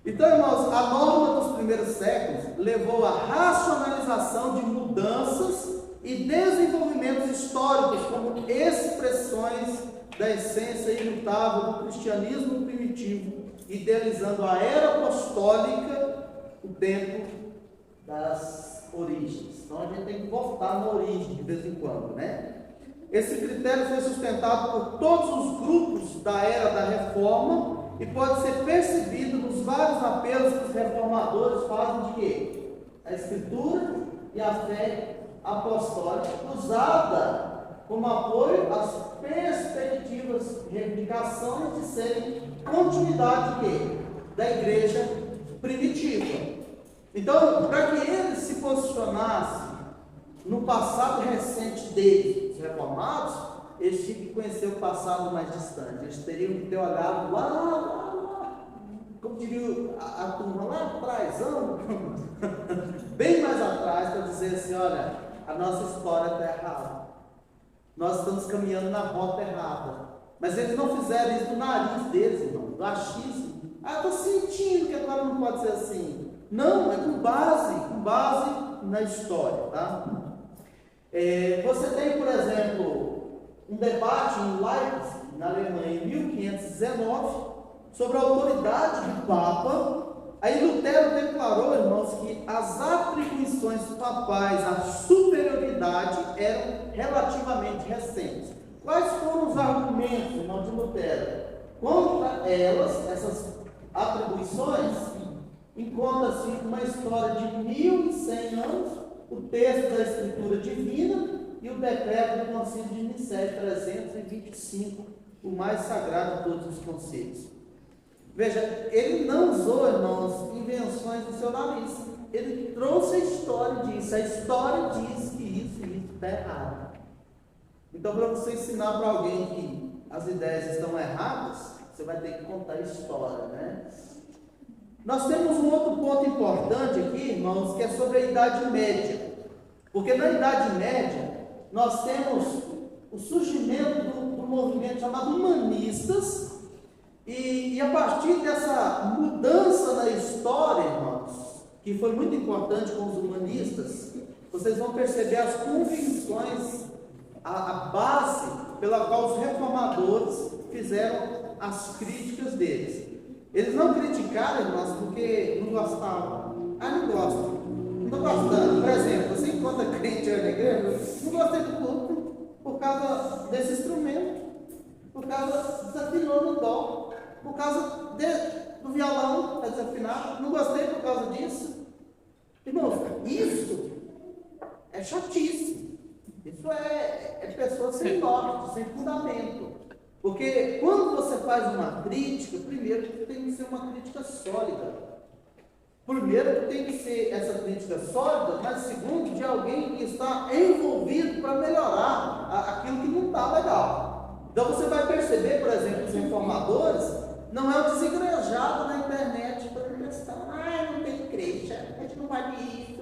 Então, irmãos, a norma dos primeiros séculos levou à racionalização de mudanças e desenvolvimentos históricos como expressões da essência imutável do cristianismo primitivo, idealizando a era apostólica, o tempo das origens. Então a gente tem que voltar na origem de vez em quando, né? Esse critério foi sustentado por todos os grupos da era da reforma e pode ser percebido nos vários apelos que os reformadores fazem de quê? A escritura e a fé apostólica, usada como apoio às perspectivas, reivindicações de serem continuidade de quê? Da igreja primitiva. Então, para que eles se posicionassem no passado recente deles, os reformados, eles tinham que conhecer o passado mais distante. Eles teriam que ter olhado lá, como diria a turma, lá atrás, bem mais atrás, para dizer assim, olha, a nossa história está errada. Nós estamos caminhando na rota errada. Mas eles não fizeram isso do nariz deles, irmão, do achismo. Estou sentindo que agora não pode ser assim. Não, é com base na história, tá? Você tem, por exemplo, um debate em Leipzig, na Alemanha, em 1519, sobre a autoridade do Papa. Aí Lutero declarou, irmãos, que as atribuições papais à superioridade eram relativamente recentes. Quais foram os argumentos, irmãos, de Lutero? Contra elas, essas atribuições, encontra-se uma história de 1100 anos, o texto da Escritura Divina e o decreto do Concílio de Nicéia 325, o mais sagrado de todos os concílios. Veja, ele não usou, irmãos, invenções do seu nariz. Ele trouxe a história disso. A história diz que isso está errado. Então, para você ensinar para alguém que as ideias estão erradas, você vai ter que contar a história, né? Nós temos um outro ponto importante aqui, irmãos, que é sobre a Idade Média. Porque na Idade Média, nós temos o surgimento do movimento chamado humanistas, e a partir dessa mudança na história, irmãos, que foi muito importante com os humanistas, vocês vão perceber as convicções, a base pela qual os reformadores fizeram as críticas deles. Eles não criticaram, irmãos, porque não gostavam. Não gosto. Não estou gostando. Por exemplo, você encontra crente na igreja, não gostei do culto por causa desse instrumento, por causa desafinou no dó, por causa do violão para desafinar, não gostei por causa disso. Irmãos, isso é chatice. Isso é pessoas sem norte, sem fundamento. Porque quando você faz uma crítica, primeiro que tem que ser uma crítica sólida. Primeiro que tem que ser essa crítica sólida, mas segundo, de alguém que está envolvido para melhorar aquilo que não está legal. Então você vai perceber, por exemplo, os reformadores, não é o desigrejado na internet para questão, não tem igreja, a gente não vai isso,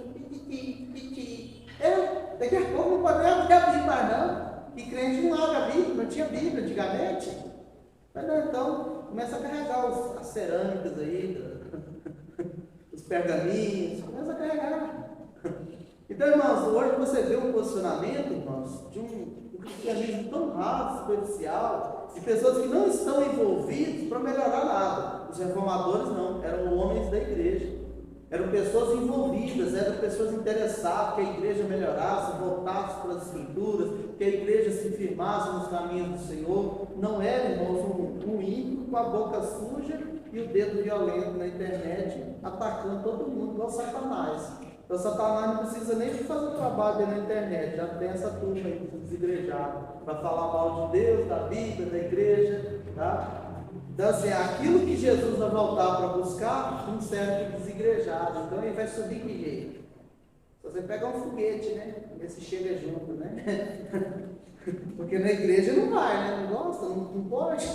daqui a pouco não pode nem abrir a Bíblia mais não, que crente não abre a Bíblia, não tinha Bíblia antigamente. Mas não, então, começa a carregar as cerâmicas aí, os pergaminhos, começa a carregar. Então, irmãos, hoje você vê um posicionamento, irmãos, de um cristianismo tão raso, superficial, de pessoas que não estão envolvidas para melhorar nada. Os reformadores não, eram homens da igreja, eram pessoas envolvidas, eram pessoas interessadas que a igreja melhorasse, voltasse para as escrituras, que a igreja se firmasse nos caminhos do Senhor. Não era, irmãos, um ímpio com a boca suja e o dedo violento na internet, atacando todo mundo, igual Satanás. Então Satanás não precisa nem de fazer trabalho na internet, já tem essa turma aí desigrejada, para falar mal de Deus, da Bíblia, da igreja, tá? Então assim, aquilo que Jesus vai voltar para buscar, não serve de desigrejado, então ele vai subir que jeito? Se você pegar um foguete, né? Ver se chega junto, né? Porque na igreja não vai, né? Não gosta, não pode.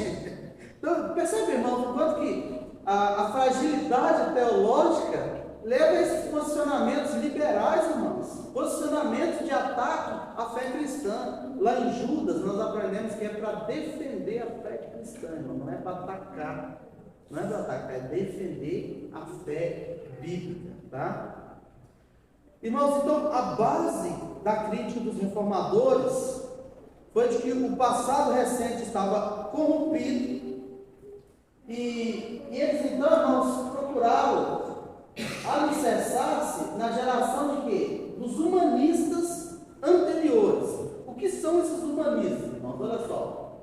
Então, percebe, irmão, o quanto que a fragilidade teológica leva a esses posicionamentos liberais, irmãos, posicionamentos de ataque à fé cristã. Lá em Judas, nós aprendemos que é para defender a fé cristã, irmão, não é para atacar, não é para atacar, é defender a fé bíblica, tá? Irmãos, então, a base da crítica dos reformadores foi de que o passado recente estava corrompido, e eles então, irmãos, procuraram alicerçar-se na geração de quê? Dos humanistas anteriores. O que são esses humanistas, irmãos? Olha só.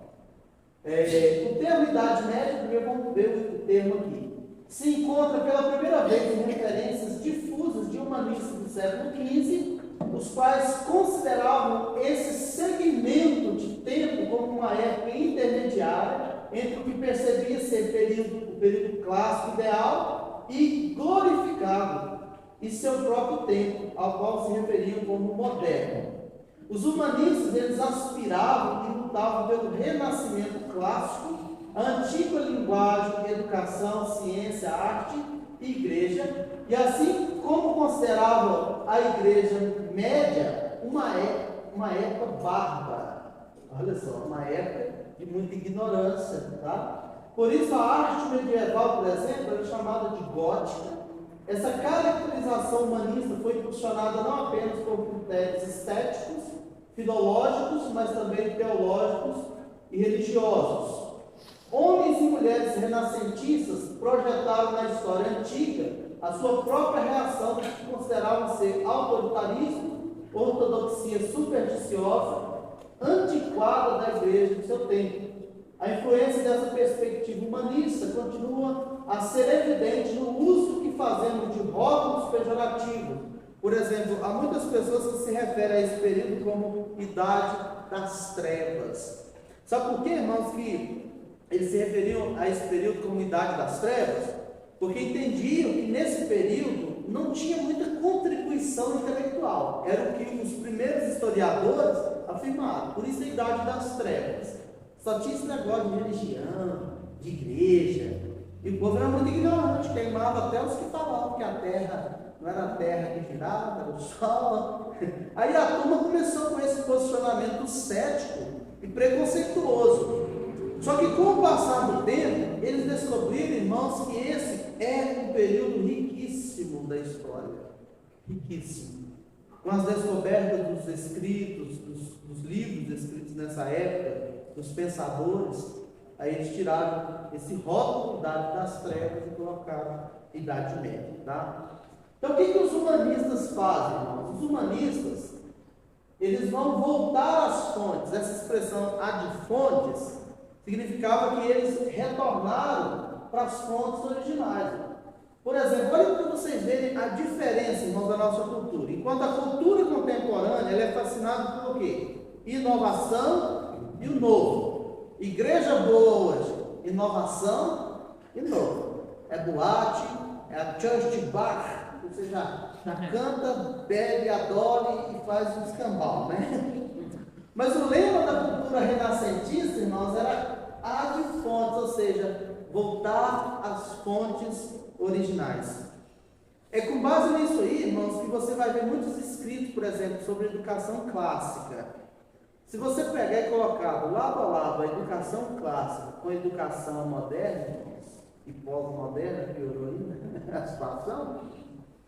O termo Idade Média, primeiro vamos ver o termo aqui, se encontra pela primeira vez em referências difusas de humanistas do século XV, os quais consideravam esse segmento de tempo como uma época intermediária entre o que percebia ser o período clássico ideal e glorificado, e seu próprio tempo, ao qual se referiam como moderno. Os humanistas, eles aspiravam e lutavam pelo renascimento clássico, a antiga linguagem, educação, ciência, arte e igreja, e assim como consideravam a igreja média uma época bárbara. Olha só, uma época de muita ignorância, tá? Por isso a arte medieval, por exemplo, era chamada de gótica. Essa caracterização humanista foi impulsionada não apenas por critérios estéticos, filológicos, mas também teológicos e religiosos. Homens e mulheres renascentistas projetaram na história antiga a sua própria reação do que consideravam ser autoritarismo, ortodoxia supersticiosa, antiquada da igreja do seu tempo. A influência dessa perspectiva humanista continua a ser evidente no uso que fazemos de rótulos pejorativos. Por exemplo, há muitas pessoas que se referem a esse período como Idade das Trevas. Sabe por que, irmãos, que eles se referiam a esse período como Idade das Trevas? Porque entendiam que nesse período não tinha muita contribuição intelectual. Era o que os primeiros historiadores afirmaram. Por isso a Idade das Trevas. Só tinha esse negócio de religião, de igreja. E o povo era muito ignorante, queimava até os que falavam que a terra não era a terra que girava, era o sol. Aí a turma começou com esse posicionamento cético e preconceituoso. Só que com o passar do tempo, eles descobriram, irmãos, que esse é um período riquíssimo da história. Riquíssimo. Com as descobertas dos escritos, dos livros escritos nessa época, dos pensadores, aí eles tiraram esse rótulo Idade das Trevas e colocaram Idade Média, tá? Então o que os humanistas fazem, irmãos? Os humanistas, eles vão voltar às fontes. Essa expressão ad fontes significava que eles retornaram para as fontes originais. Por exemplo, olha para vocês verem a diferença, irmãos, da nossa cultura. Enquanto a cultura contemporânea ela é fascinada por quê? inovação e o novo. Igreja boa hoje, inovação e novo. É boate, é a church bar, você já canta, bebe, adora e faz um escambau, né? Mas o lema da cultura renascentista, irmãos, era ad fontes, ou seja, voltar às fontes originais. É com base nisso aí, irmãos, que você vai ver muitos escritos, por exemplo, sobre educação clássica. Se você pegar e colocar lado a lado a educação clássica com a educação moderna, irmãos, e pós-moderna, piorou ainda a situação,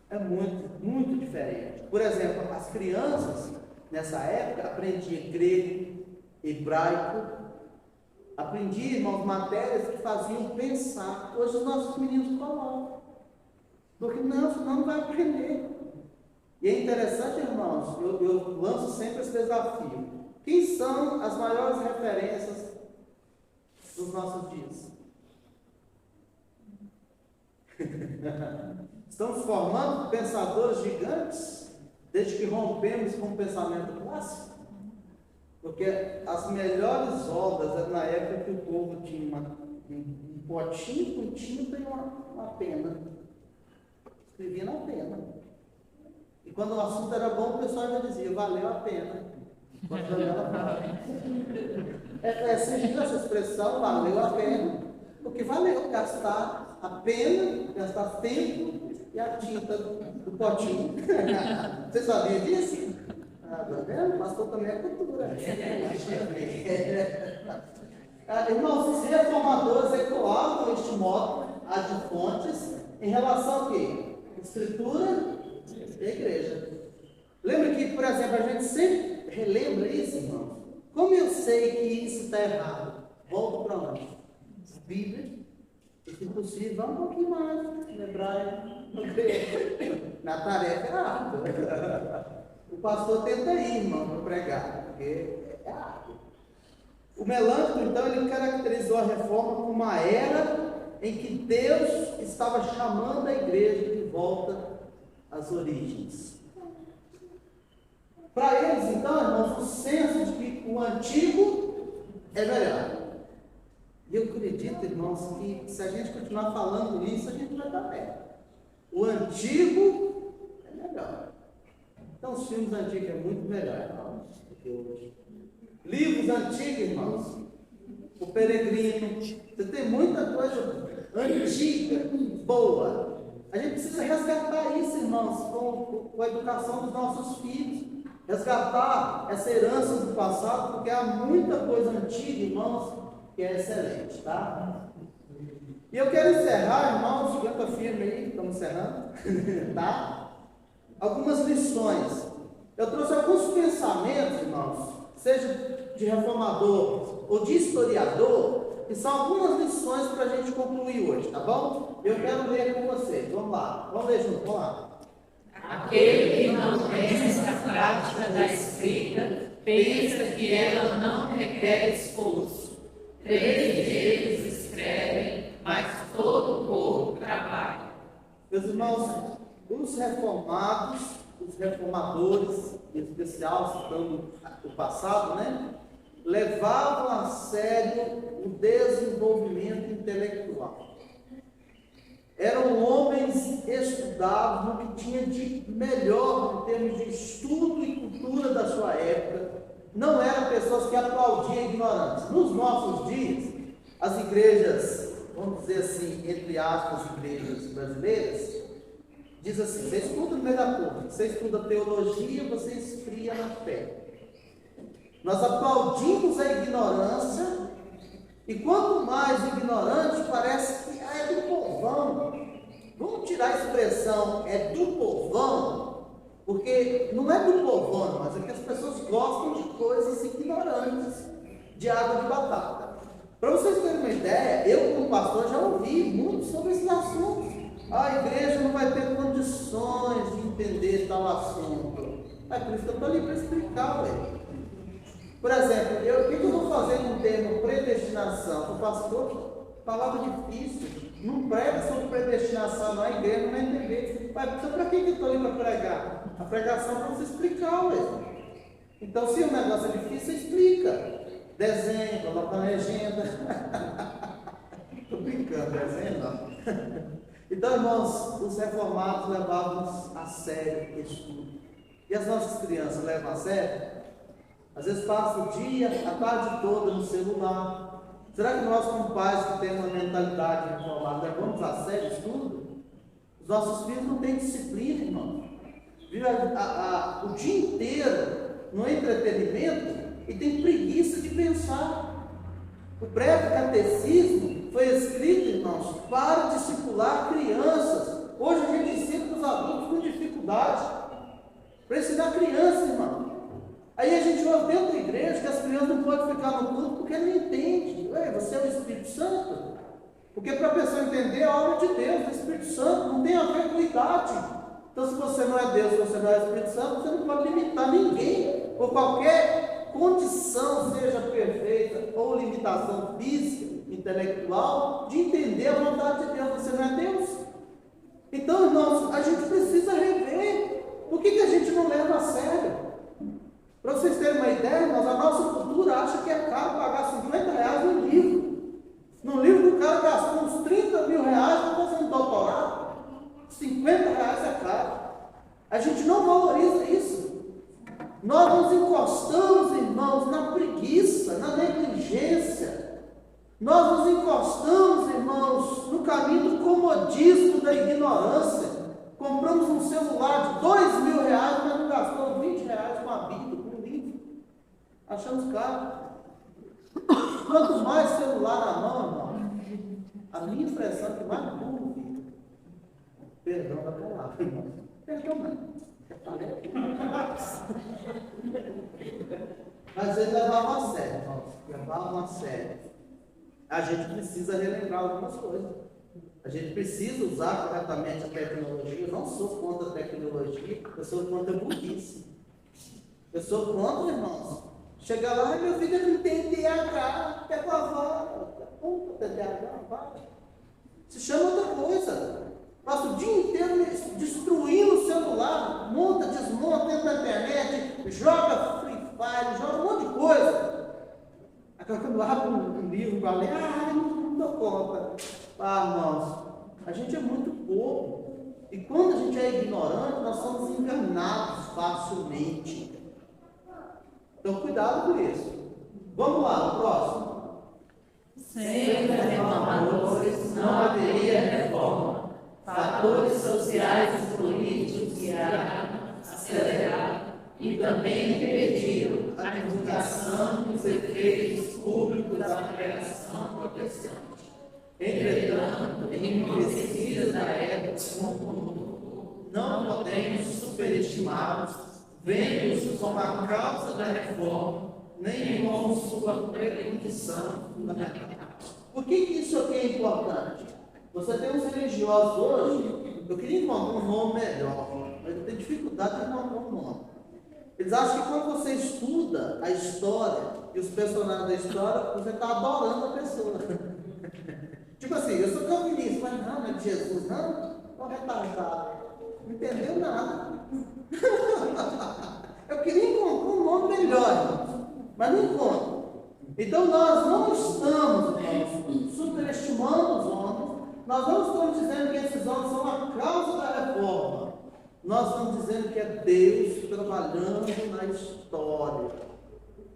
é muito, muito diferente. Por exemplo, as crianças, nessa época, aprendiam grego, hebraico, aprendiam, irmãos, matérias que faziam pensar. Hoje os nossos meninos colocam. Porque não, senão não vai aprender. E é interessante, irmãos, eu lanço sempre esse desafio. Quem são as maiores referências dos nossos dias? Estamos formando pensadores gigantes desde que rompemos com o pensamento clássico. Porque as melhores obras eram na época que o povo tinha um potinho com tinta e uma pena. Escrevia na pena. E quando o assunto era bom, o pessoal já dizia, valeu a pena. Você viu essa expressão, valeu a pena? O que valeu? Gastar a pena, gastar tempo e a tinta do potinho. Você sabia disso? Tá vendo? O pastor também é cultura. Irmãos, os reformadores ecoavam este modo, ad fontes, em relação a quê? Escritura e igreja. Lembra que, por exemplo, a gente sempre relembra isso, irmãos? Como eu sei que isso está errado? Volto para onde? Bíblia. E, se possível, vá um pouquinho mais no hebraico, no grego. Na tarefa é árduo. O pastor tenta ir, irmão, para pregar, porque é árduo. O Melânctro, então, ele caracterizou a reforma como uma era em que Deus estava chamando a igreja de volta às origens. Para eles, então, irmãos, o senso de que o antigo é melhor. E eu acredito, irmãos, que se a gente continuar falando isso, a gente vai dar pé. O antigo é melhor. Então, os filmes antigos é muito melhor, irmãos, do que hoje. Livros antigos, irmãos. O Peregrino. Você tem muita coisa antiga, boa. A gente precisa resgatar isso, irmãos, com a educação dos nossos filhos. Resgatar essa herança do passado, porque há muita coisa antiga, irmãos, que é excelente, tá? E eu quero encerrar, irmãos, aguenta firme aí, estamos encerrando, tá? Algumas lições. Eu trouxe alguns pensamentos, irmãos, seja de reformador ou de historiador, que são algumas lições para a gente concluir hoje, tá bom? Eu quero ler com vocês, vamos lá, vamos ler junto, vamos lá. Aquele que não conhece a prática da escrita, pensa que ela não requer esforço. 3 deles escrevem, mas todo o corpo trabalha. Meus irmãos, os reformados, os reformadores, em especial citando o passado, né, levavam a sério o desenvolvimento intelectual. Eram homens estudados no que tinha de melhor em termos de estudo e cultura da sua época. Não eram pessoas que aplaudiam ignorantes. Nos nossos dias, as igrejas, vamos dizer assim, entre aspas, igrejas brasileiras, diz assim, você estuda no meio da turma, você estuda teologia, você esfria na fé. Nós aplaudimos a ignorância, e quanto mais ignorante, parece que é do povão. Vamos tirar a expressão, é do povão, porque não é do povão, mas é que as pessoas gostam de coisas ignorantes, de água de batata. Para vocês terem uma ideia, eu como pastor já ouvi muito sobre esses assuntos. A igreja não vai ter condições de entender tal assunto. É por isso que eu estou ali para explicar, velho. Por exemplo, o que eu vou fazer com o termo predestinação? O pastor, palavra difícil, não prega sobre predestinação na igreja, não vai entender. Mas para que eu estou ali para pregar? A pregação é para você explicar, ué. Então, se o negócio é difícil, você explica. Desenho, coloca na legenda. Estou brincando, desenho não. Então, irmãos, os reformados levavam a sério esse estudo. E as nossas crianças levam a sério? Às vezes passam o dia, a tarde toda no celular. Será que nós, como pais que temos uma mentalidade reformada, levamos a sério isso tudo? Os nossos filhos não têm disciplina, irmão. Vive o dia inteiro no entretenimento e tem preguiça de pensar. O breve catecismo foi escrito, irmãos, para discipular crianças. Hoje a gente ensina para os adultos com dificuldade, para ensinar criança, irmão. Aí a gente ouve dentro da igreja que as crianças não podem ficar no culto porque não entende. Ué, você é o Espírito Santo? Porque para a pessoa entender é a obra de Deus, do Espírito Santo, não tem a ver com idade. Então, se você não é Deus, se você não é Espírito Santo, você não pode limitar ninguém por qualquer condição, seja perfeita ou limitação física, intelectual, de entender a vontade de Deus. Você não é Deus. Então, irmãos, a gente precisa rever. Por que a gente não leva a sério? Para vocês terem uma ideia, irmãos, a nossa cultura acha que é caro pagar R$50 no livro. No livro do cara gastou uns R$30 mil para fazer um doutorado. R$50 é caro. A gente não valoriza isso. Nós nos encostamos, irmãos, na preguiça, na negligência. Nós nos encostamos, irmãos, no caminho do comodismo da ignorância. Compramos um celular de R$2 mil, mas não gastou R$20 com a Bíblia, com um livro. Achamos caro. Quanto mais celular na mão, irmão, a minha impressão é que mais burro fica. Perdão da palavra, irmão. Perdão, não. Mas eles levavam a sério, irmãos. Levavam a sério. A gente precisa relembrar algumas coisas. A gente precisa usar corretamente a tecnologia. Eu não sou contra a tecnologia, eu sou contra a burrice. Eu sou contra, irmãos. Chegar lá, meu filho não tem TDAH, quer com a avó. Puta, TDAH, vai. Se chama outra coisa. Passa o dia inteiro destruindo o celular, monta, desmonta, entra na internet, joga Free Fire, joga um monte de coisa. Aquela quando abre um livro para ler, não dou conta. Irmãos, a gente é muito bobo. E quando a gente é ignorante, nós somos enganados facilmente. Então, cuidado com isso. Vamos lá, no próximo. Sem reformadores não haveria reforma. Fatores sociais e políticos guiaram, aceleraram e também impediram a divulgação dos efeitos públicos da pregação protestante. Entretanto, em pesquisas da época, não podemos superestimá-los, vendo-os como a causa da reforma, nem como sua precondição fundamental. Por que isso aqui é importante? Você tem uns religiosos hoje, eu queria encontrar um nome melhor, mas eu tenho dificuldade de encontrar um nome. Eles acham que quando você estuda a história e os personagens da história, você está adorando a pessoa. Tipo assim, eu sou calvinista, mas não é de Jesus, não? Estou retardado. Não entendeu nada. Eu queria encontrar um nome melhor, mas não encontro. Então nós não estamos, irmãos, superestimando os homens. Nós não estamos dizendo que esses homens são a causa da reforma. Nós estamos dizendo que é Deus trabalhando na história,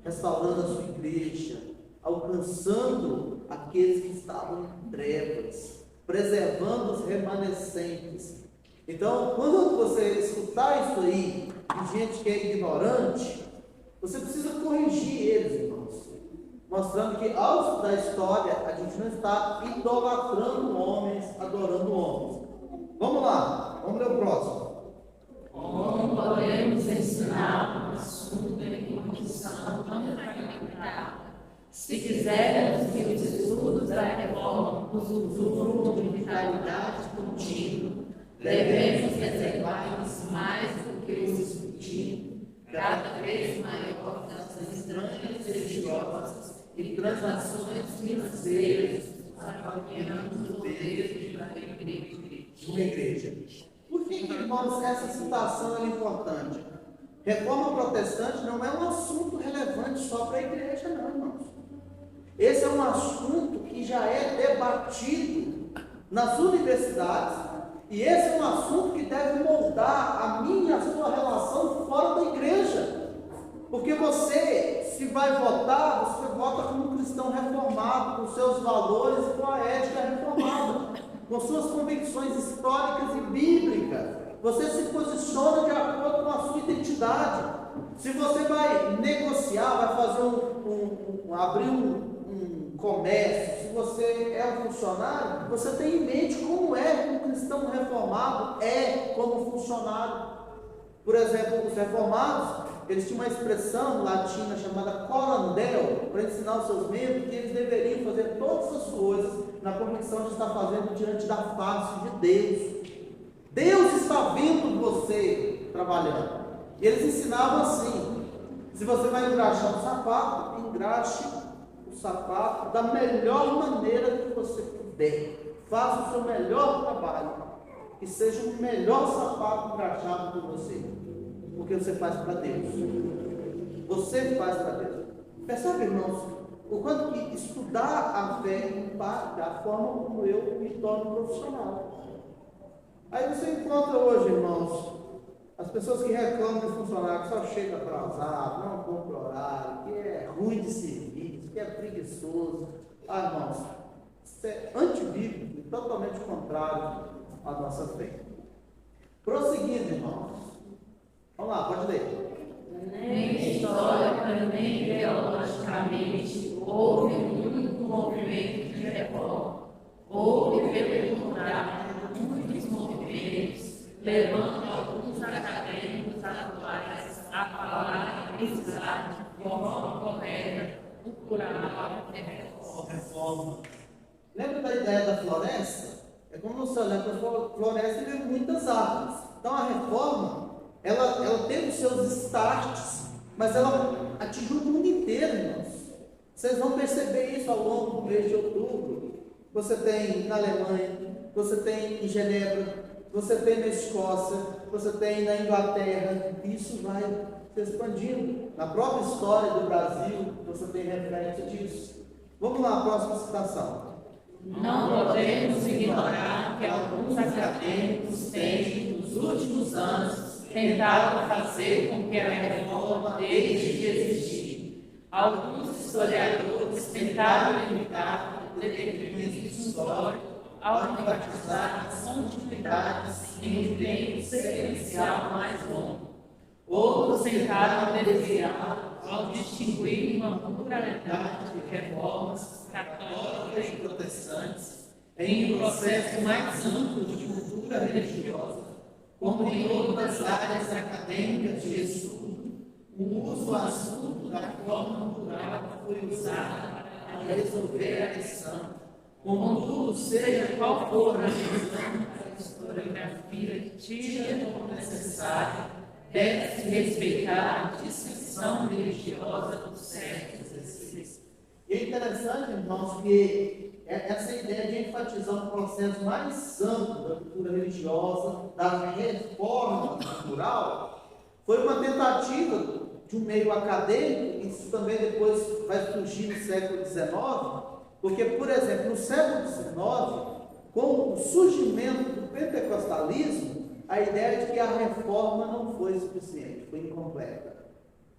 restaurando a sua igreja, alcançando aqueles que estavam em trevas, preservando os remanescentes. Então, quando você escutar isso aí, de gente que é ignorante, você precisa corrigir eles, irmãos. Mostrando que ao estudar a história, a gente não está idolatrando homens, adorando homens. Vamos lá, vamos ler o próximo. Como podemos ensinar um assunto em condição tão fragmentada? Se quisermos que os estudos da reforma nos usufruam de vitalidade contínua, devemos reservar-nos mais do que os discutir, cada vez maior das estranhas religiosas e transações financeiras, avaliando o poder de uma igreja. Por que, irmãos, essa citação é importante? Reforma protestante não é um assunto relevante só para a igreja, não, irmãos. Esse é um assunto que já é debatido nas universidades, e esse é um assunto que deve moldar a minha e a sua relação fora da igreja. Porque você, se vai votar, você vota como um cristão reformado, com seus valores e com a ética reformada, com suas convicções históricas e bíblicas. Você se posiciona de acordo com a sua identidade. Se você vai negociar, vai fazer abrir um comércio, se você é um funcionário, você tem em mente como é um cristão reformado é como funcionário. Por exemplo, os reformados, eles tinham uma expressão latina chamada corandel, para ensinar os seus membros que eles deveriam fazer todas as coisas na convicção de estar fazendo diante da face de Deus. Deus está vendo você trabalhando. E eles ensinavam assim: se você vai engraxar um sapato, engraxe o sapato da melhor maneira que você puder. Faça o seu melhor trabalho, que seja o melhor sapato engraxado por você, porque você faz para Deus. Você faz para Deus. Percebe, irmãos, o quanto que estudar a fé impacta a forma como eu me torno profissional. Aí você encontra hoje, irmãos, as pessoas que reclamam do funcionário que só chega atrasado, não cumpre horário, que é ruim de serviço, que é preguiçoso. Irmãos, isso é antibíblico e totalmente contrário à nossa fé. Prosseguindo, irmãos. Vamos lá, pode ler. Nem histórica, nem ideologicamente, houve um único movimento de reforma. Houve, pelo contrário, muitos movimentos, levando alguns acadêmicos atuais a falar em usar de forma correta o plural de reforma. Lembra da ideia da floresta? É como você olha para a floresta e vê muitas árvores. Então a reforma, ela teve os seus starts, mas ela atingiu o mundo inteiro, irmãos. Vocês vão perceber isso ao longo do mês de outubro. Você tem na Alemanha, você tem em Genebra, você tem na Escócia, você tem na Inglaterra. Isso vai se expandindo. Na própria história do Brasil, você tem referência disso. Vamos lá, a próxima citação. Não podemos ignorar que alguns acadêmicos têm, nos últimos anos, tentado fazer com que a reforma deixe de existir. Alguns historiadores tentaram limitar o determinismo histórico ao enfatizar as continuidades em um tempo sequencial mais longo. Outros tentaram desviar ao distinguir uma pluralidade de reformas católicas e protestantes em um processo mais amplo de cultura religiosa, como em outras áreas acadêmicas de estudo. O uso do assunto da forma plural foi usado para resolver a questão. Contudo, seja qual for a visão da historiografia que tira como necessário, deve-se respeitar a distinção religiosa dos séculos XVI. E é interessante, irmãos, que essa ideia de enfatizar um processo mais amplo da cultura religiosa, da reforma cultural, foi uma tentativa de um meio acadêmico. Isso também depois vai surgir no século XIX, porque, por exemplo, no século XIX, com o surgimento do pentecostalismo, a ideia de que a reforma não foi suficiente, foi incompleta.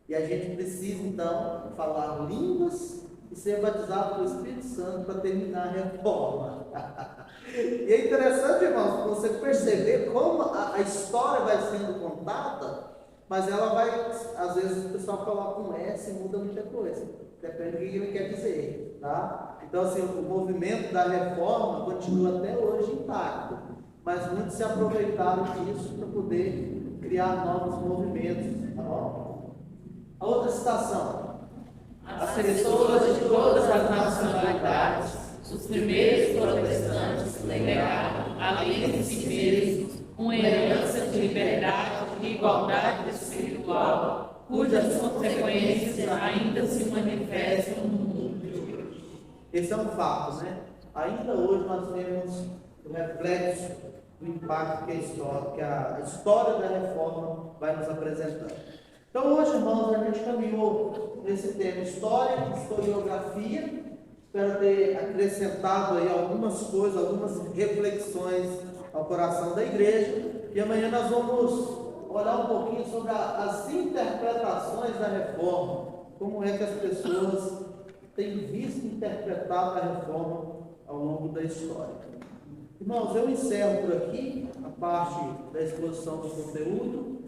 E a gente precisa, então, falar línguas e ser batizado pelo Espírito Santo para terminar a reforma. E é interessante, irmãos, você perceber como a história vai sendo contada, mas ela vai, às vezes o pessoal coloca um S e muda muita coisa. Depende do que ele quer dizer, tá? Então, assim, o movimento da reforma continua até hoje intacto, mas muitos se aproveitaram disso para poder criar novos movimentos, tá bom? A outra citação. As pessoas de todas as nacionalidades, os primeiros protestantes, legaram, além de si mesmos, uma herança de liberdade e igualdade espiritual, cujas consequências ainda se manifestam no mundo de hoje. Esse é um fato, né? Ainda hoje nós temos o reflexo do impacto que a história da reforma vai nos apresentando. Então hoje, irmãos, a gente caminhou nesse tema história, historiografia. Espero ter acrescentado aí algumas coisas, algumas reflexões ao coração da igreja. E amanhã nós vamos olhar um pouquinho sobre as interpretações da reforma. Como é que as pessoas têm visto interpretar a reforma ao longo da história. Irmãos, eu encerro por aqui a parte da exposição do conteúdo.